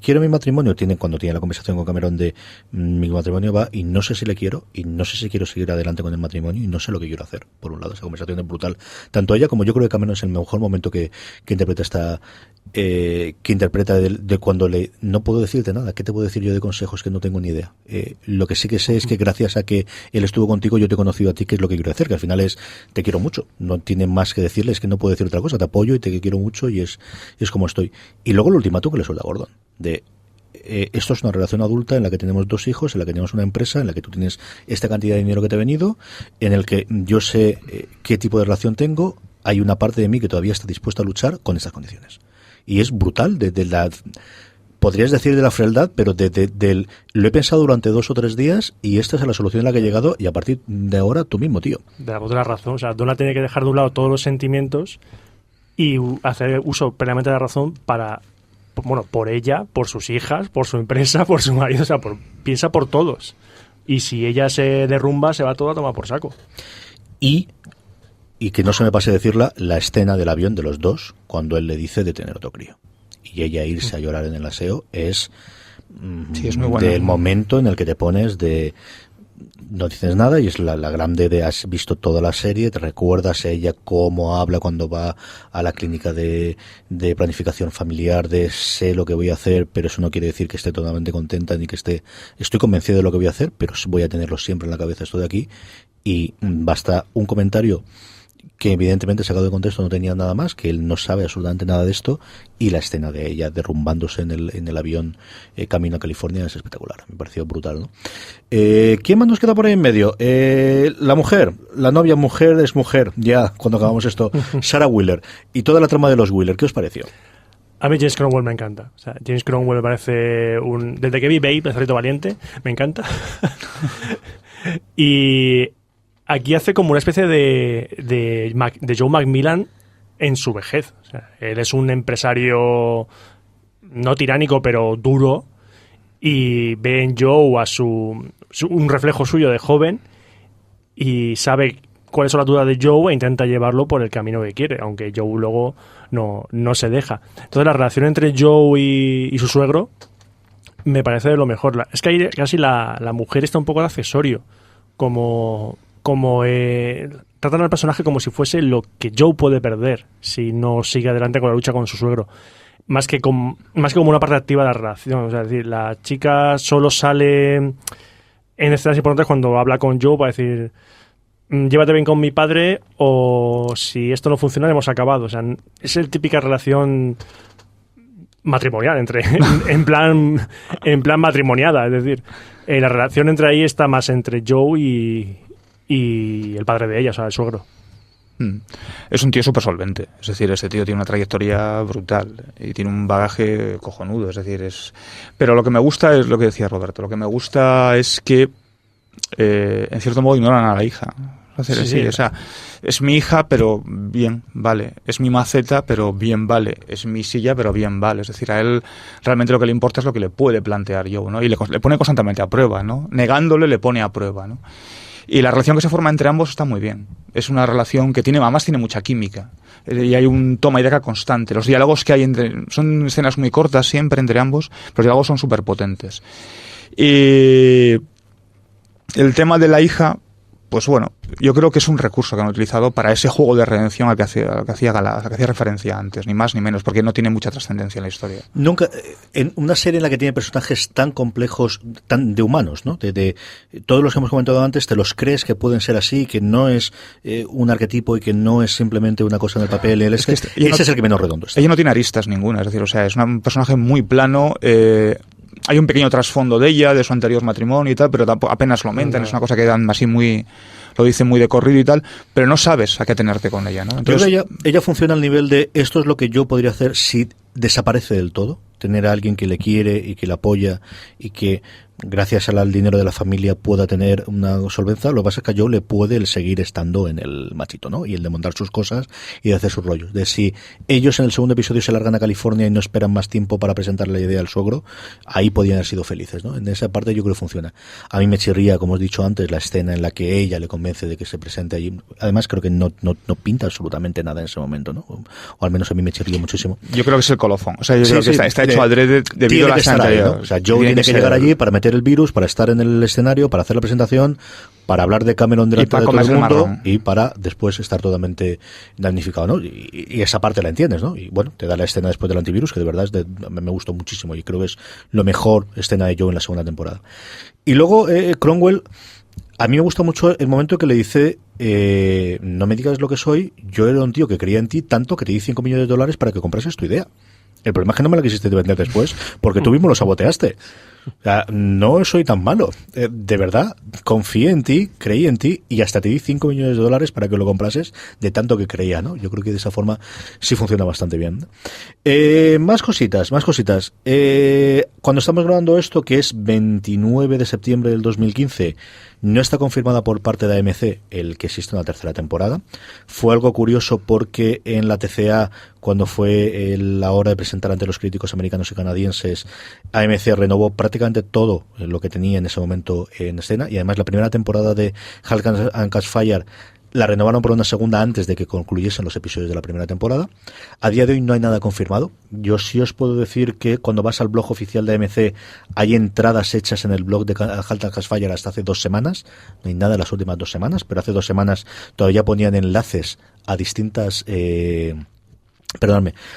quiero mi matrimonio. Cuando tiene la conversación con Cameron de mi matrimonio va y no sé si le quiero, y no sé si quiero seguir adelante con el matrimonio, y no sé lo que quiero hacer. Por un lado, esa conversación es brutal. Tanto ella como yo creo que Cameron es el mejor momento que interpreta de cuando no puedo decirte nada. ¿Qué te puedo decir yo de consejos que no tengo ni idea? Lo que sí que sé es que gracias a que él estuvo contigo, yo te he conocido a ti, que es lo que quiero hacer, que al final es te quiero mucho. No tiene más que decirle, es que no puedo decir otra cosa. Te apoyo y te quiero mucho, y es como estoy. Y luego el ultimátum que le suelta a Gordon esto es una relación adulta en la que tenemos 2 hijos, en la que tenemos una empresa, en la que tú tienes esta cantidad de dinero que te ha venido, en el que yo sé qué tipo de relación tengo. Hay una parte de mí que todavía está dispuesta a luchar con estas condiciones. Y es brutal, podrías decir de la frialdad, pero lo he pensado durante 2 o 3 días y esta es la solución a la que he llegado, y a partir de ahora tú mismo, tío. De la voz de la razón. O sea, Donna tiene que dejar de un lado todos los sentimientos y hacer uso plenamente de la razón por ella, por sus hijas, por su empresa, por su marido. O sea, piensa por todos. Y si ella se derrumba, se va todo a tomar por saco. Y que no se me pase decirla, la escena del avión de los dos, cuando él le dice de tener otro crío. Y ella irse a llorar en el aseo es muy bueno. Del momento en el que te pones no dices nada, y es la grande de has visto toda la serie, te recuerdas a ella cómo habla cuando va a la clínica de planificación familiar, de sé lo que voy a hacer, pero eso no quiere decir que esté totalmente contenta ni que estoy convencido de lo que voy a hacer, pero voy a tenerlo siempre en la cabeza esto de aquí. Y basta un comentario que evidentemente sacado de contexto no tenía nada más, que él no sabe absolutamente nada de esto, y la escena de ella derrumbándose en el avión camino a California es espectacular, me pareció brutal, ¿no? ¿Quién más nos queda por ahí en medio? La mujer, la novia mujer es mujer, ya cuando acabamos esto, Sarah Wheeler, y toda la trama de los Wheeler, ¿qué os pareció? A mí James Cromwell me encanta. O sea, James Cromwell me parece desde que vi Babe, el cerrito valiente, me encanta. Y aquí hace como una especie de Joe Macmillan en su vejez. O sea, él es un empresario no tiránico, pero duro, y ve en Joe a un reflejo suyo de joven y sabe cuáles son las dudas de Joe e intenta llevarlo por el camino que quiere, aunque Joe luego no se deja. Entonces la relación entre Joe y su suegro me parece de lo mejor. Es que ahí casi la mujer está un poco de accesorio, como tratan al personaje como si fuese lo que Joe puede perder si no sigue adelante con la lucha con su suegro. Más que como una parte activa de la relación. O sea, es decir, la chica solo sale en escenas importantes cuando habla con Joe para decir llévate bien con mi padre o si esto no funciona hemos acabado. O sea, es la típica relación matrimonial en plan matrimoniada. Es decir, la relación entre ahí está más entre Joe y el padre de ella, o sea, el suegro. Es un tío súper solvente, es decir, este tío tiene una trayectoria brutal y tiene un bagaje cojonudo, es decir, pero lo que me gusta es lo que decía Roberto, lo que me gusta es que en cierto modo ignoran a la hija. Sí. O sea, es mi hija, pero bien, vale. Es mi maceta, pero bien, vale. Es mi silla, pero bien, vale. Es decir, a él realmente lo que le importa es lo que le puede plantear yo, ¿no? Y le pone constantemente a prueba, ¿no? Negándole le pone a prueba, ¿no? Y la relación que se forma entre ambos está muy bien. Es una relación que además tiene mucha química. Y hay un toma y daca constante. Los diálogos que hay son escenas muy cortas siempre entre ambos, pero los diálogos son súper potentes. Y el tema de la hija, pues bueno, yo creo que es un recurso que han utilizado para ese juego de redención al que hacía referencia antes, ni más ni menos, porque no tiene mucha trascendencia en la historia. Nunca, en una serie en la que tiene personajes tan complejos, tan de humanos, ¿no? De todos los que hemos comentado antes, te los crees que pueden ser así, que no es un arquetipo y que no es simplemente una cosa en el papel. Ese es el que menos redondo está. Ella no tiene aristas ninguna, es decir, o sea, es un personaje muy plano. Hay un pequeño trasfondo de ella, de su anterior matrimonio y tal, pero tampoco, apenas lo aumentan, es una cosa que dan así lo dicen muy de corrido y tal, pero no sabes a qué tenerte con ella, ¿no? Entonces, yo creo que ella funciona al nivel de esto es lo que yo podría hacer si desaparece del todo, tener a alguien que le quiere y que le apoya y que gracias al dinero de la familia pueda tener una solvencia. Lo que pasa es que a Joe le puede el seguir estando en el machito, ¿no? Y el de montar sus cosas y de hacer sus rollos. De si ellos en el segundo episodio se largan a California y no esperan más tiempo para presentarle la idea al suegro, ahí podían haber sido felices, ¿no? En esa parte yo creo que funciona. A mí me chirría, como os he dicho antes, la escena en la que ella le convence de que se presente allí. Además creo que no pinta absolutamente nada en ese momento, ¿no? O al menos a mí me chirría muchísimo. Yo creo que es el colofón. O sea, yo creo que está hecho adrede debido a la escena anterior, ¿no? O sea, Joe tiene que llegar allí para meter el virus, para estar en el escenario, para hacer la presentación, para hablar de Cameron delante de todo el mundo y para después estar totalmente damnificado, ¿no? Y esa parte la entiendes, ¿no? Y bueno, te da la escena después del antivirus, que de verdad me gustó muchísimo y creo que es lo mejor escena de Joe en la segunda temporada. Y luego Cromwell, a mí me gusta mucho el momento que le dice no me digas lo que soy, yo era un tío que creía en ti tanto que te di $5 millones para que comprases tu idea. El problema es que no me la quisiste vender después porque tú mismo lo saboteaste. O sea, no soy tan malo. De verdad, confié en ti, creí en ti y hasta te di $5 millones para que lo comprases de tanto que creía, ¿no? Yo creo que de esa forma sí funciona bastante bien. Más cositas. Cuando estamos grabando esto, que es 29 de septiembre del 2015, no está confirmada por parte de AMC el que existe una tercera temporada. Fue algo curioso porque en la TCA, cuando fue la hora de presentar ante los críticos americanos y canadienses, AMC renovó prácticamente todo lo que tenía en ese momento en escena, y además la primera temporada de Halt and Catch Fire la renovaron por una segunda antes de que concluyesen los episodios de la primera temporada. A día de hoy no hay nada confirmado. Yo sí os puedo decir que cuando vas al blog oficial de AMC hay entradas hechas en el blog de Halt and Catch Fire hasta hace 2 semanas. No hay nada en las últimas 2 semanas, pero hace 2 semanas todavía ponían enlaces a distintas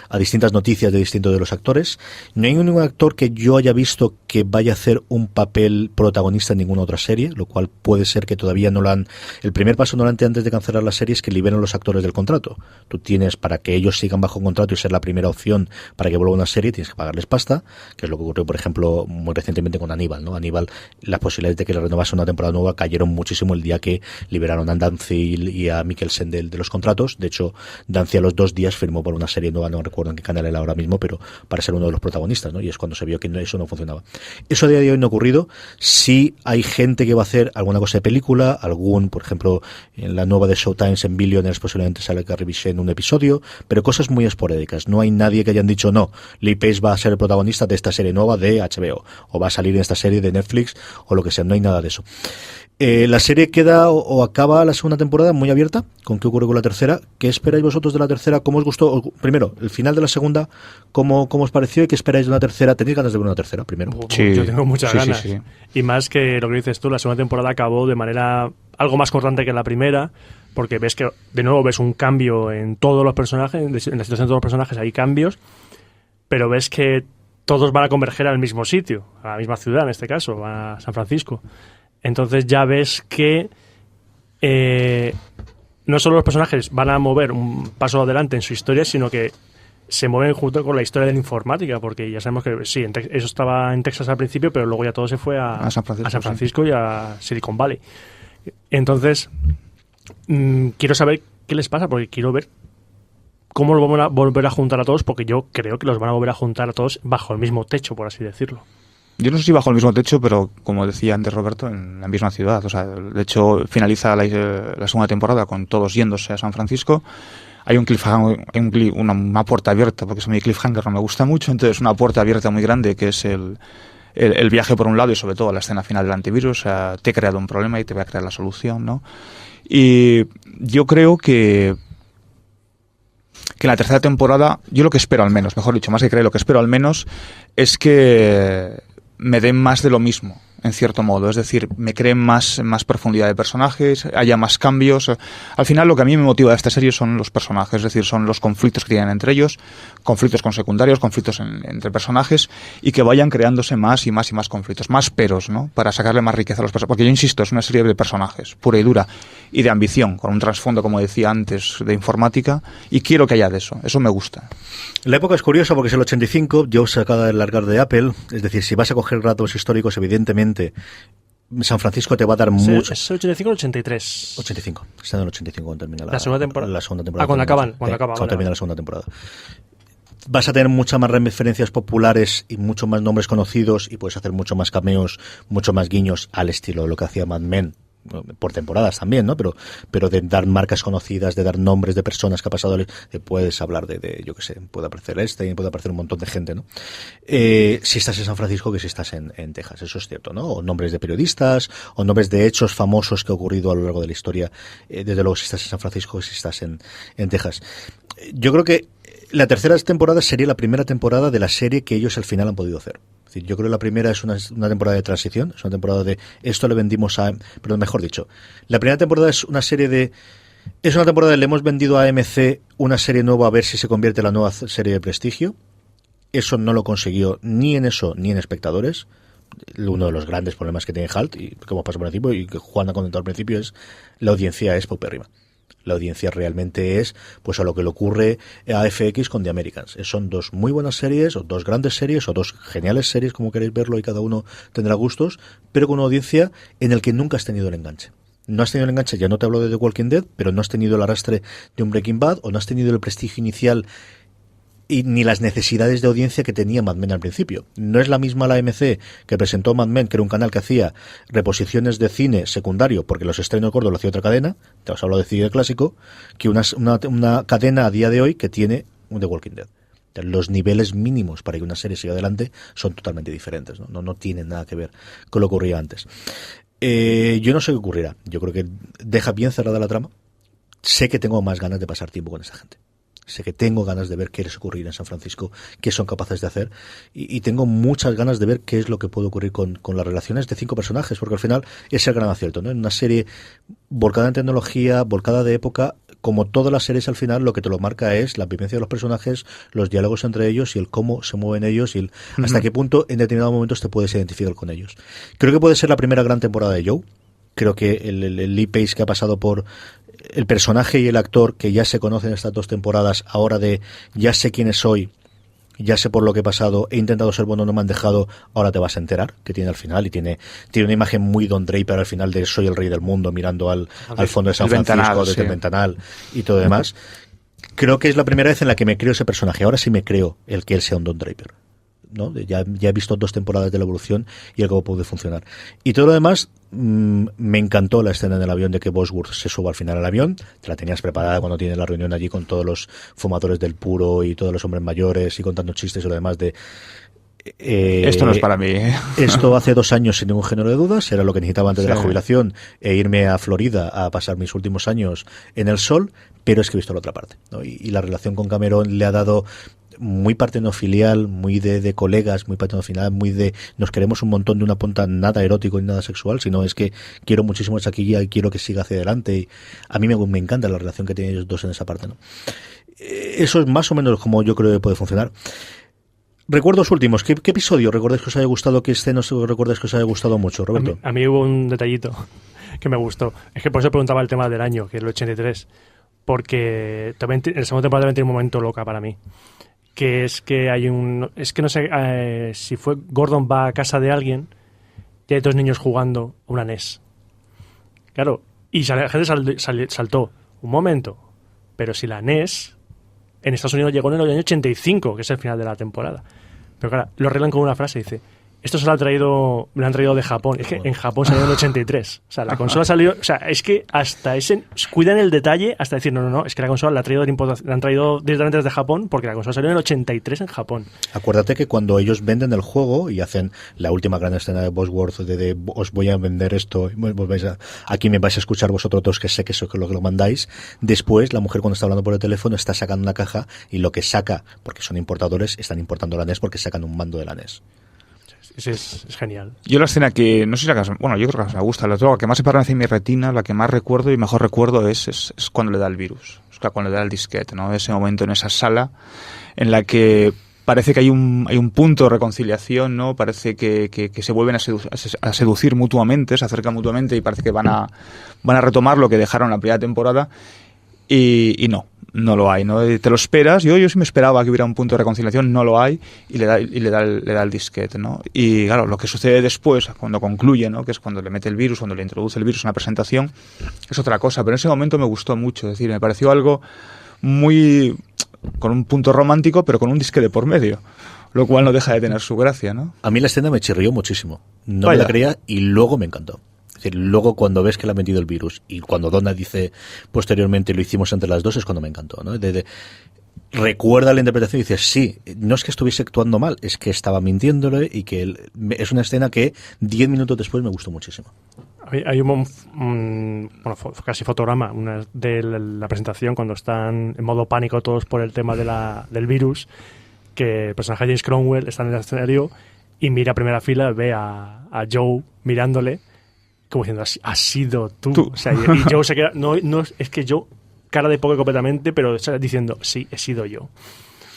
a distintas noticias de distintos de los actores. No hay ningún actor que yo haya visto que vaya a hacer un papel protagonista en ninguna otra serie, lo cual puede ser que todavía no lo han... El primer paso normalmente antes de cancelar la serie es que liberen los actores del contrato. Tú tienes, para que ellos sigan bajo contrato y ser la primera opción para que vuelva una serie, tienes que pagarles pasta, que es lo que ocurrió, por ejemplo, muy recientemente con Aníbal, ¿no? Aníbal, las posibilidades de que le renovase una temporada nueva cayeron muchísimo el día que liberaron a Dancy y a Mikkelsen de los contratos. De hecho, Dancy a los 2 días firmó por una una serie nueva, no recuerdo en qué canal era ahora mismo, pero para ser uno de los protagonistas, ¿no? Y es cuando se vio que eso no funcionaba. Eso a día de hoy no ha ocurrido. Sí hay gente que va a hacer alguna cosa de película, por ejemplo, en la nueva de Showtime en Billionaires posiblemente sale Carrie Fisher en un episodio, pero cosas muy esporádicas. No hay nadie que hayan dicho, no, Lee Pace va a ser el protagonista de esta serie nueva de HBO, o va a salir en esta serie de Netflix, o lo que sea. No hay nada de eso. La serie queda o acaba la segunda temporada muy abierta. ¿Con qué ocurre con la tercera? ¿Qué esperáis vosotros de la tercera? ¿Cómo os gustó? Primero, el final de la segunda, ¿cómo os pareció? ¿Y qué esperáis de una tercera? ¿Tenéis ganas de ver una tercera primero? Sí, yo tengo muchas ganas. Sí. Y más que lo que dices tú, la segunda temporada acabó de manera algo más cortante que la primera, porque ves que de nuevo ves un cambio en todos los personajes, en la situación de todos los personajes hay cambios, pero ves que todos van a converger al mismo sitio, a la misma ciudad en este caso, a San Francisco. Entonces ya ves que no solo los personajes van a mover un paso adelante en su historia, sino que se mueven junto con la historia de la informática, porque ya sabemos que sí, eso estaba en Texas al principio, pero luego ya todo se fue a San Francisco sí. Y a Silicon Valley. Entonces, quiero saber qué les pasa, porque quiero ver cómo lo van a volver a juntar a todos, porque yo creo que los van a volver a juntar a todos bajo el mismo techo, por así decirlo. Yo no sé si bajo el mismo techo, pero como decía antes Roberto, en la misma ciudad. O sea, de hecho, finaliza la segunda temporada con todos yéndose a San Francisco. Hay un cliffhanger, una puerta abierta, porque a mí cliffhanger no me gusta mucho, entonces una puerta abierta muy grande que es el viaje por un lado y sobre todo la escena final del antivirus. O sea, te he creado un problema y te voy a crear la solución, ¿no? Y yo creo que en la tercera temporada, yo lo que espero al menos, mejor dicho, más que creo, lo que espero al menos es que me den más de lo mismo, en cierto modo. Es decir, me creen más profundidad de personajes, haya más cambios. Al final, lo que a mí me motiva de esta serie son los personajes, es decir, son los conflictos que tienen entre ellos, conflictos con secundarios, conflictos entre personajes, y que vayan creándose más y más y más conflictos, más peros, ¿no? Para sacarle más riqueza a los personajes. Porque yo insisto, es una serie de personajes, pura y dura, y de ambición, con un trasfondo, como decía antes, de informática, y quiero que haya de eso. Eso me gusta. La época es curiosa porque es el 85, Joe se acaba de largar de Apple, es decir, si vas a coger datos históricos, evidentemente San Francisco te va a dar mucho. ¿Es el 85 o el 83? 85, está en el 85 cuando termina la segunda temporada. La segunda temporada. Cuando termina la segunda temporada. Vas a tener muchas más referencias populares y muchos más nombres conocidos, y puedes hacer mucho más cameos, mucho más guiños al estilo de lo que hacía Mad Men, por temporadas también, ¿no? Pero de dar marcas conocidas, de dar nombres de personas que ha pasado, puedes hablar de yo qué sé, puede aparecer puede aparecer un montón de gente, ¿no? Si estás en San Francisco que si estás en Texas, eso es cierto, ¿no? O nombres de periodistas, o nombres de hechos famosos que ha ocurrido a lo largo de la historia, desde luego si estás en San Francisco que si estás en Texas. Yo creo que la tercera temporada sería la primera temporada de la serie que ellos al final han podido hacer. Es decir, yo creo que la primera es una temporada de transición, es una temporada de esto le vendimos a... Pero mejor dicho, la primera temporada es una serie de... Es una temporada de le hemos vendido a AMC una serie nueva a ver si se convierte en la nueva serie de prestigio. Eso no lo consiguió ni en eso ni en espectadores. Uno de los grandes problemas que tiene HALT, y como pasó por el principio, y que Juan ha comentado al principio, es la audiencia es paupérrima. La audiencia realmente es pues a lo que le ocurre a FX con The Americans. Son dos muy buenas series, o dos grandes series, o dos geniales series, como queréis verlo, y cada uno tendrá gustos, pero con una audiencia en el que nunca has tenido el enganche. No has tenido el enganche, ya no te hablo de The Walking Dead, pero no has tenido el arrastre de un Breaking Bad, o no has tenido el prestigio inicial y ni las necesidades de audiencia que tenía Mad Men al principio. No es la misma la AMC que presentó Mad Men, que era un canal que hacía reposiciones de cine secundario, porque los estrenos gordos lo hacía otra cadena, te os hablo de cine clásico, que una cadena a día de hoy que tiene un The Walking Dead. Los niveles mínimos para que una serie siga adelante son totalmente diferentes, no tienen nada que ver con lo que ocurría antes. Yo no sé qué ocurrirá. Yo creo que deja bien cerrada la trama. Sé que tengo más ganas de pasar tiempo con esta gente. Sé que tengo ganas de ver qué les ocurrir en San Francisco, qué son capaces de hacer, y tengo muchas ganas de ver qué es lo que puede ocurrir con las relaciones de 5 personajes, porque al final es el gran acierto, ¿no? En una serie volcada en tecnología, volcada de época, como todas las series al final, lo que te lo marca es la vivencia de los personajes, los diálogos entre ellos y el cómo se mueven ellos y hasta qué punto en determinados momentos te puedes identificar con ellos. Creo que puede ser la primera gran temporada de Joe. Creo que el Lee Pace que ha pasado por el personaje y el actor que ya se conocen estas 2 temporadas, ahora de ya sé quién soy, ya sé por lo que he pasado, he intentado ser bueno, no me han dejado, ahora te vas a enterar, que tiene al final, y tiene una imagen muy Don Draper al final de soy el rey del mundo, mirando al fondo de San Francisco, desde el ventanal y todo demás. Creo que es la primera vez en la que me creo ese personaje. Ahora sí me creo el que él sea un Don Draper, ¿no? Ya he visto 2 temporadas de la evolución y el cómo puede funcionar. Y todo lo demás, me encantó la escena en el avión de que Bosworth se suba al final al avión. Te la tenías preparada cuando tienes la reunión allí con todos los fumadores del puro y todos los hombres mayores y contando chistes y lo demás de... esto no es para mí. Esto hace 2 años sin ningún género de dudas, era lo que necesitaba antes de la jubilación e irme a Florida a pasar mis últimos años en el sol, pero es que he visto la otra parte, ¿no? Y la relación con Cameron le ha dado muy partenofilial, muy de colegas, muy partenofilial, muy de nos queremos un montón, de una punta nada erótico ni nada sexual, sino es que quiero muchísimo esa Shaquilla y quiero que siga hacia adelante. Y a mí me encanta la relación que tienen ellos dos en esa parte, ¿no? Eso es más o menos como yo creo que puede funcionar. Recuerdos últimos. ¿Qué episodio recordáis que os haya gustado? ¿Qué escenas recordáis que os haya gustado mucho, Roberto? A mí hubo un detallito que me gustó. Es que por eso preguntaba el tema del año, que es el 83. Porque también el segundo temporada también tiene un momento loca para mí. Que es que hay un... Es que no sé si fue Gordon va a casa de alguien y hay 2 niños jugando una NES. Claro. Y la gente saltó. Un momento. Pero si la NES... en Estados Unidos llegó en el año 85, que es el final de la temporada. Pero claro, lo arreglan con una frase, dice, esto me lo han traído de Japón. Es que en Japón salió en el 83. O sea, la consola salió... O sea, es que hasta ese... Cuidan el detalle hasta decir, no, es que la consola la han traído directamente desde Japón porque la consola salió en el 83 en Japón. Acuérdate que cuando ellos venden el juego y hacen la última gran escena de Bosworth de os voy a vender esto, aquí me vais a escuchar vosotros dos que sé que eso es lo que lo mandáis, después la mujer cuando está hablando por el teléfono está sacando una caja y lo que saca, porque son importadores, están importando la NES porque sacan un mando de la NES. Es genial. Yo la escena que, no sé si la que más, bueno, yo creo que me gusta, la que más se permanece en mi retina, la que más recuerdo y mejor recuerdo es cuando le da el virus, o sea, cuando le da el disquete, ¿no? Ese momento en esa sala en la que parece que hay un punto de reconciliación, ¿no? Parece que se vuelven a seducir mutuamente, se acercan mutuamente y parece que van a retomar lo que dejaron la primera temporada y no lo hay, ¿no? Te lo esperas, yo sí me esperaba que hubiera un punto de reconciliación, no lo hay, y le da el disquete, ¿no? Y claro, lo que sucede después, cuando concluye, ¿no? Que es cuando le mete el virus, cuando le introduce el virus en una presentación, es otra cosa, pero en ese momento me gustó mucho, es decir, me pareció algo muy... con un punto romántico, pero con un disquete por medio, lo cual no deja de tener su gracia, ¿no? A mí la escena me chirrió muchísimo, no me la creía y luego me encantó. Es decir, luego cuando ves que le ha metido el virus y cuando Donna dice posteriormente lo hicimos entre las dos es cuando me encantó, ¿no? Recuerda la interpretación y dices, sí, no es que estuviese actuando mal, es que estaba mintiéndole y que es una escena que 10 minutos después me gustó muchísimo. Hay casi fotograma de la presentación cuando están en modo pánico todos por el tema del virus, que el personaje de James Cromwell está en el escenario y mira a primera fila, ve a Joe mirándole como diciendo, has sido tú. O sea, y Joe se queda, no, es que Joe cara de poco completamente, pero diciendo, sí, he sido yo.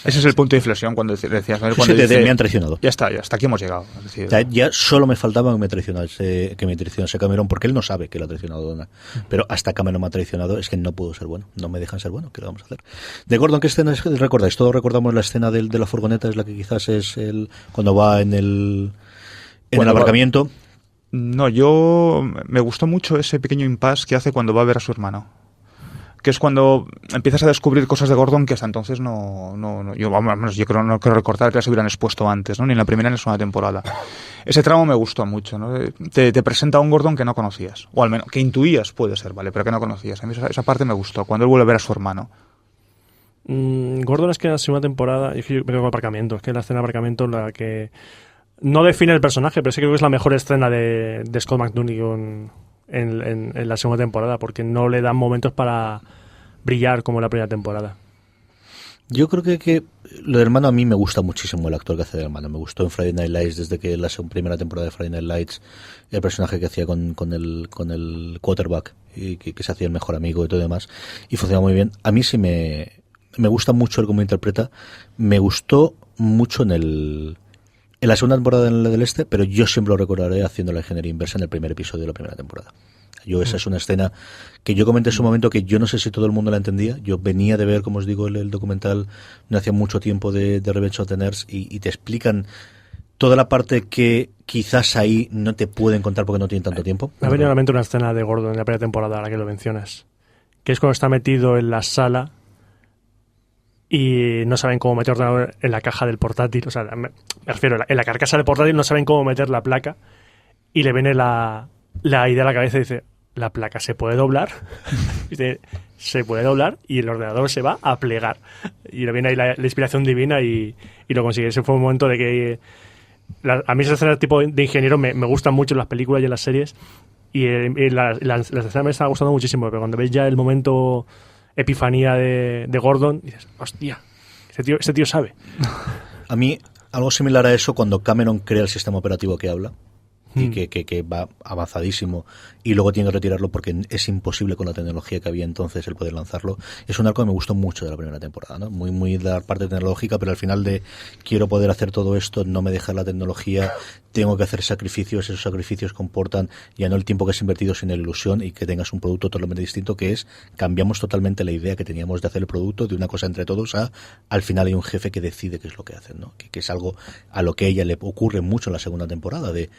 Ese es el punto de inflexión cuando decías, ¿no? Cuando dice, me han traicionado. Ya está, hasta aquí hemos llegado. Es decir, o sea, ya solo me faltaba que me traicionase Cameron, porque él no sabe que lo ha traicionado Donna. Pero hasta Cameron me ha traicionado, es que no puedo ser bueno. No me dejan ser bueno. ¿Qué le vamos a hacer? De Gordon, ¿qué escena recordáis? Todos recordamos la escena de la furgoneta, es la que quizás es cuando va en el aparcamiento. No, me gustó mucho ese pequeño impasse que hace cuando va a ver a su hermano. Que es cuando empiezas a descubrir cosas de Gordon que hasta entonces no yo creo no quiero recordar que las hubieran expuesto antes, ¿no? Ni en la primera ni en la segunda temporada. Ese tramo me gustó mucho, ¿no? Te presenta a un Gordon que no conocías, o al menos que intuías, puede ser, ¿vale? Pero que no conocías. A mí esa parte me gustó, cuando él vuelve a ver a su hermano. Gordon es que en la segunda temporada, yo me quedo con el aparcamiento, es que la escena de aparcamiento la que no define el personaje, pero sí creo que es la mejor escena de Scott McDougall en la segunda temporada, porque no le dan momentos para brillar como en la primera temporada. Yo creo que lo de hermano, a mí me gusta muchísimo el actor que hace de hermano. Me gustó en Friday Night Lights, desde que la primera temporada de Friday Night Lights, el personaje que hacía con el quarterback y que se hacía el mejor amigo y todo demás, y funcionaba muy bien. A mí sí me gusta mucho el cómo interpreta. Me gustó mucho en la segunda temporada del Este, pero yo siempre lo recordaré haciendo la ingeniería inversa en el primer episodio de la primera temporada. Esa es una escena que yo comenté en su momento que yo no sé si todo el mundo la entendía. Yo venía de ver, como os digo, el documental no hacía mucho tiempo de Revenge of the Nerds y te explican toda la parte que quizás ahí no te pueden contar porque no tienen tanto tiempo. Me ha venido a la mente una escena de Gordon en la primera temporada, a la que lo mencionas, que es cuando está metido en la sala y no saben cómo meter el ordenador en la caja del portátil. O sea, me refiero, en la carcasa del portátil no saben cómo meter la placa y le viene la idea a la cabeza y dice, ¿la placa se puede doblar? Dice, se puede doblar y el ordenador se va a plegar. Y le viene ahí la inspiración divina y lo consigue. Ese fue un momento de que... a mí ese tipo de ingeniero me gustan mucho en las películas y en las series. Y las escenas me están gustando muchísimo, pero cuando ves ya el momento epifanía de Gordon, dices, hostia, ese tío sabe. A mí, algo similar a eso, cuando Cameron crea el sistema operativo que habla, y que va avanzadísimo y luego tiene que retirarlo porque es imposible con la tecnología que había entonces el poder lanzarlo. Es un arco que me gustó mucho de la primera temporada, ¿no? Muy de la parte tecnológica, pero al final de quiero poder hacer todo esto, no me deja la tecnología, tengo que hacer sacrificios, esos sacrificios comportan ya no el tiempo que has invertido sino la ilusión y que tengas un producto totalmente distinto, que es cambiamos totalmente la idea que teníamos de hacer el producto de una cosa entre todos a al final hay un jefe que decide qué es lo que hacen, ¿no? Que es algo a lo que a ella le ocurre mucho en la segunda temporada de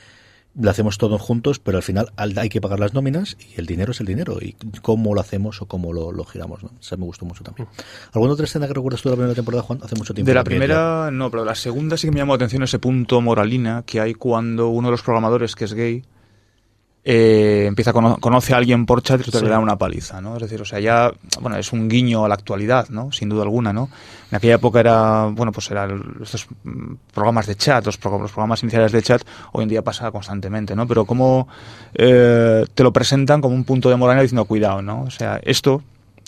lo hacemos todos juntos, pero al final hay que pagar las nóminas y el dinero es el dinero. Y cómo lo hacemos o cómo lo giramos, ¿no? Eso me gustó mucho también. ¿Alguna otra escena que recuerdas tú de la primera temporada, Juan? Hace mucho tiempo. De la primera, no, pero de la segunda sí que me llamó la atención ese punto moralina que hay cuando uno de los programadores, que es gay, conoce a alguien por chat y resulta que le da una paliza, ¿no? Es decir, o sea, ya, bueno, es un guiño a la actualidad, ¿no? Sin duda alguna, ¿no? En aquella época eran estos programas de chat, los programas iniciales de chat, hoy en día pasa constantemente, ¿no? Pero como te lo presentan como un punto de moralidad diciendo, cuidado, ¿no? O sea, esto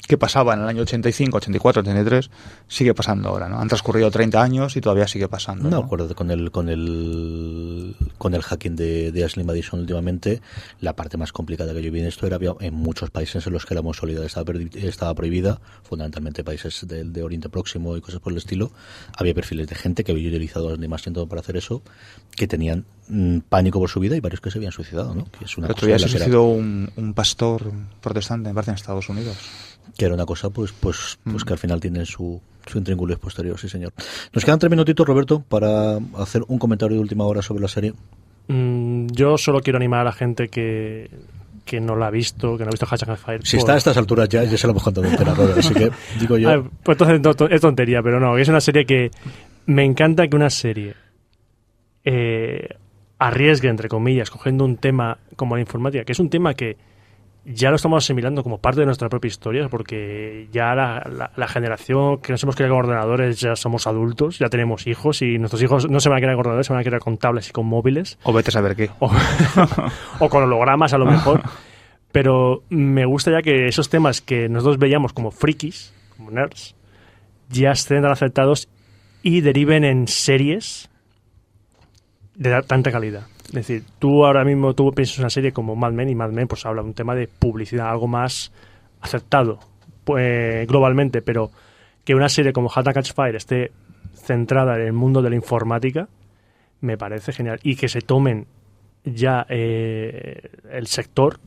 que pasaba en el año 85, 84, 83, sigue pasando ahora, ¿no? Han transcurrido 30 años y todavía sigue pasando. No, acuerdo con el hacking de Ashley Madison últimamente, la parte más complicada que yo vi en esto era en muchos países en los que la homosexualidad estaba prohibida, fundamentalmente países de Oriente Próximo y cosas por el estilo. Había perfiles de gente que había utilizado a Ashley Madison para hacer eso, que tenían pánico por su vida y varios que se habían suicidado, ¿no? Que es una el otro día se suicidó un pastor protestante, me parece, en Estados Unidos. Que era una cosa pues que al final tiene su intríngulis posterior, sí señor. Nos quedan 3 minutitos, Roberto, para hacer un comentario de última hora sobre la serie. Yo solo quiero animar a la gente que no la ha visto, que no ha visto Hatchet and Fire. Si está a estas alturas ya se lo hemos contado entera, Robert, así que digo yo... ver, pues entonces es tontería, pero no, es una serie que me encanta que una serie arriesgue, entre comillas, cogiendo un tema como la informática, que es un tema que ya lo estamos asimilando como parte de nuestra propia historia, porque ya la generación que nos hemos criado con ordenadores ya somos adultos, ya tenemos hijos y nuestros hijos no se van a criar con ordenadores, se van a criar con tablets y con móviles. O vete a saber qué. O con hologramas a lo mejor. Pero me gusta ya que esos temas que nosotros veíamos como frikis, como nerds, ya estén tan aceptados y deriven en series de tanta calidad. Es decir, tú ahora mismo piensas en una serie como Mad Men y Mad Men pues habla de un tema de publicidad, algo más aceptado pues, globalmente, pero que una serie como Hat and Catch Fire esté centrada en el mundo de la informática me parece genial. Y que se tomen ya el sector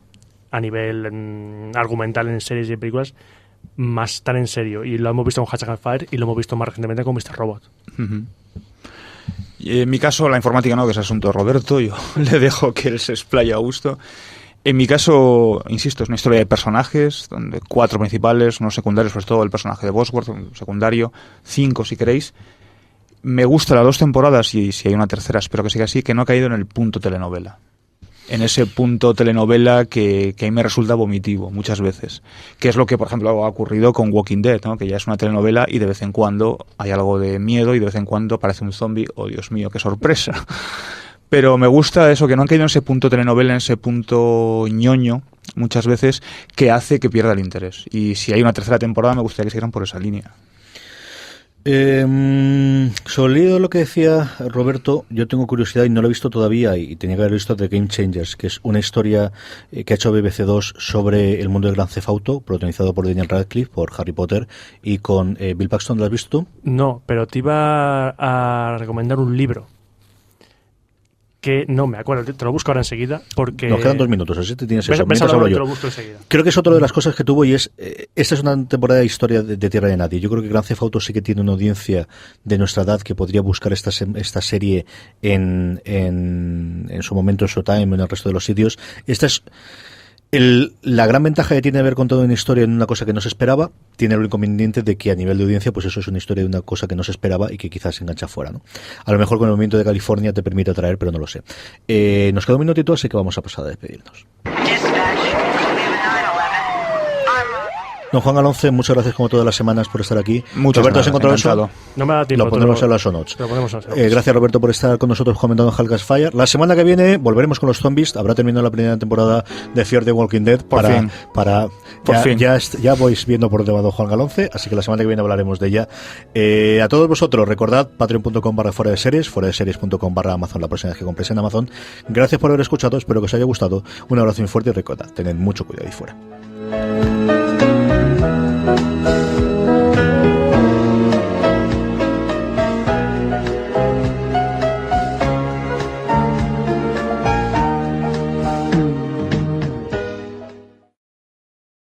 a nivel argumental en series y películas más tan en serio. Y lo hemos visto con Hat and Fire y lo hemos visto más recientemente con Mr. Robot. Uh-huh. Y en mi caso, la informática no, que es asunto de Roberto, yo le dejo que él se explaye a gusto. En mi caso, insisto, es una historia de personajes, donde 4 principales, unos secundarios, sobre todo el personaje de Bosworth, un secundario, 5 si queréis. Me gusta las 2 temporadas, y si hay una tercera espero que siga así, que no ha caído en el punto telenovela. En ese punto telenovela que a mí me resulta vomitivo muchas veces, que es lo que por ejemplo ha ocurrido con Walking Dead, ¿no? Que ya es una telenovela y de vez en cuando hay algo de miedo y de vez en cuando aparece un zombie, oh Dios mío, qué sorpresa. Pero me gusta eso, que no han caído en ese punto telenovela, en ese punto ñoño muchas veces, que hace que pierda el interés. Y si hay una tercera temporada me gustaría que siguieran por esa línea. Sobre lo que decía Roberto, yo tengo curiosidad y no lo he visto todavía y tenía que haber visto The Game Changers, que es una historia que ha hecho BBC2 sobre el mundo del Gran Theft Auto, protagonizado por Daniel Radcliffe, por Harry Potter y con Bill Paxton. ¿Lo has visto tú? No, pero te iba a recomendar un libro que no me acuerdo, te lo busco ahora enseguida porque... Nos quedan 2 minutos, así te tienes eso. Mientras hablo yo. Te lo busco enseguida. Creo que es otra de las cosas que tuvo y es... esta es una temporada de historia de Tierra de Nadie. Yo creo que Grand Theft Auto sí que tiene una audiencia de nuestra edad que podría buscar esta serie en su momento en Showtime, en el resto de los sitios. Esta La gran ventaja que tiene ver con toda una historia en una cosa que no se esperaba, tiene el inconveniente de que a nivel de audiencia, pues eso es una historia de una cosa que no se esperaba y que quizás se engancha fuera, ¿no? A lo mejor con el movimiento de California te permite atraer, pero no lo sé. Nos queda un minutito, así que vamos a pasar a despedirnos. Don Juan Galonce, muchas gracias como todas las semanas por estar aquí. Muchas Roberto, ¿has encontrado encantado. eso? No me da tiempo. Lo pondremos en las show notes. Lo ponemos en las Gracias, Roberto, por estar con nosotros comentando Half-Gas Fire. La semana que viene volveremos con los zombies. Habrá terminado la primera temporada de Fear the Walking Dead. Por fin. Ya vais viendo por dónde va don Juan Galonce, así que la semana que viene hablaremos de ella. A todos vosotros, recordad patreon.com/fuera de series, fueradeseries.com/Amazon la próxima vez que compréis en Amazon. Gracias por haber escuchado, espero que os haya gustado. Un abrazo muy fuerte y recordad, tened mucho cuidado ahí fuera.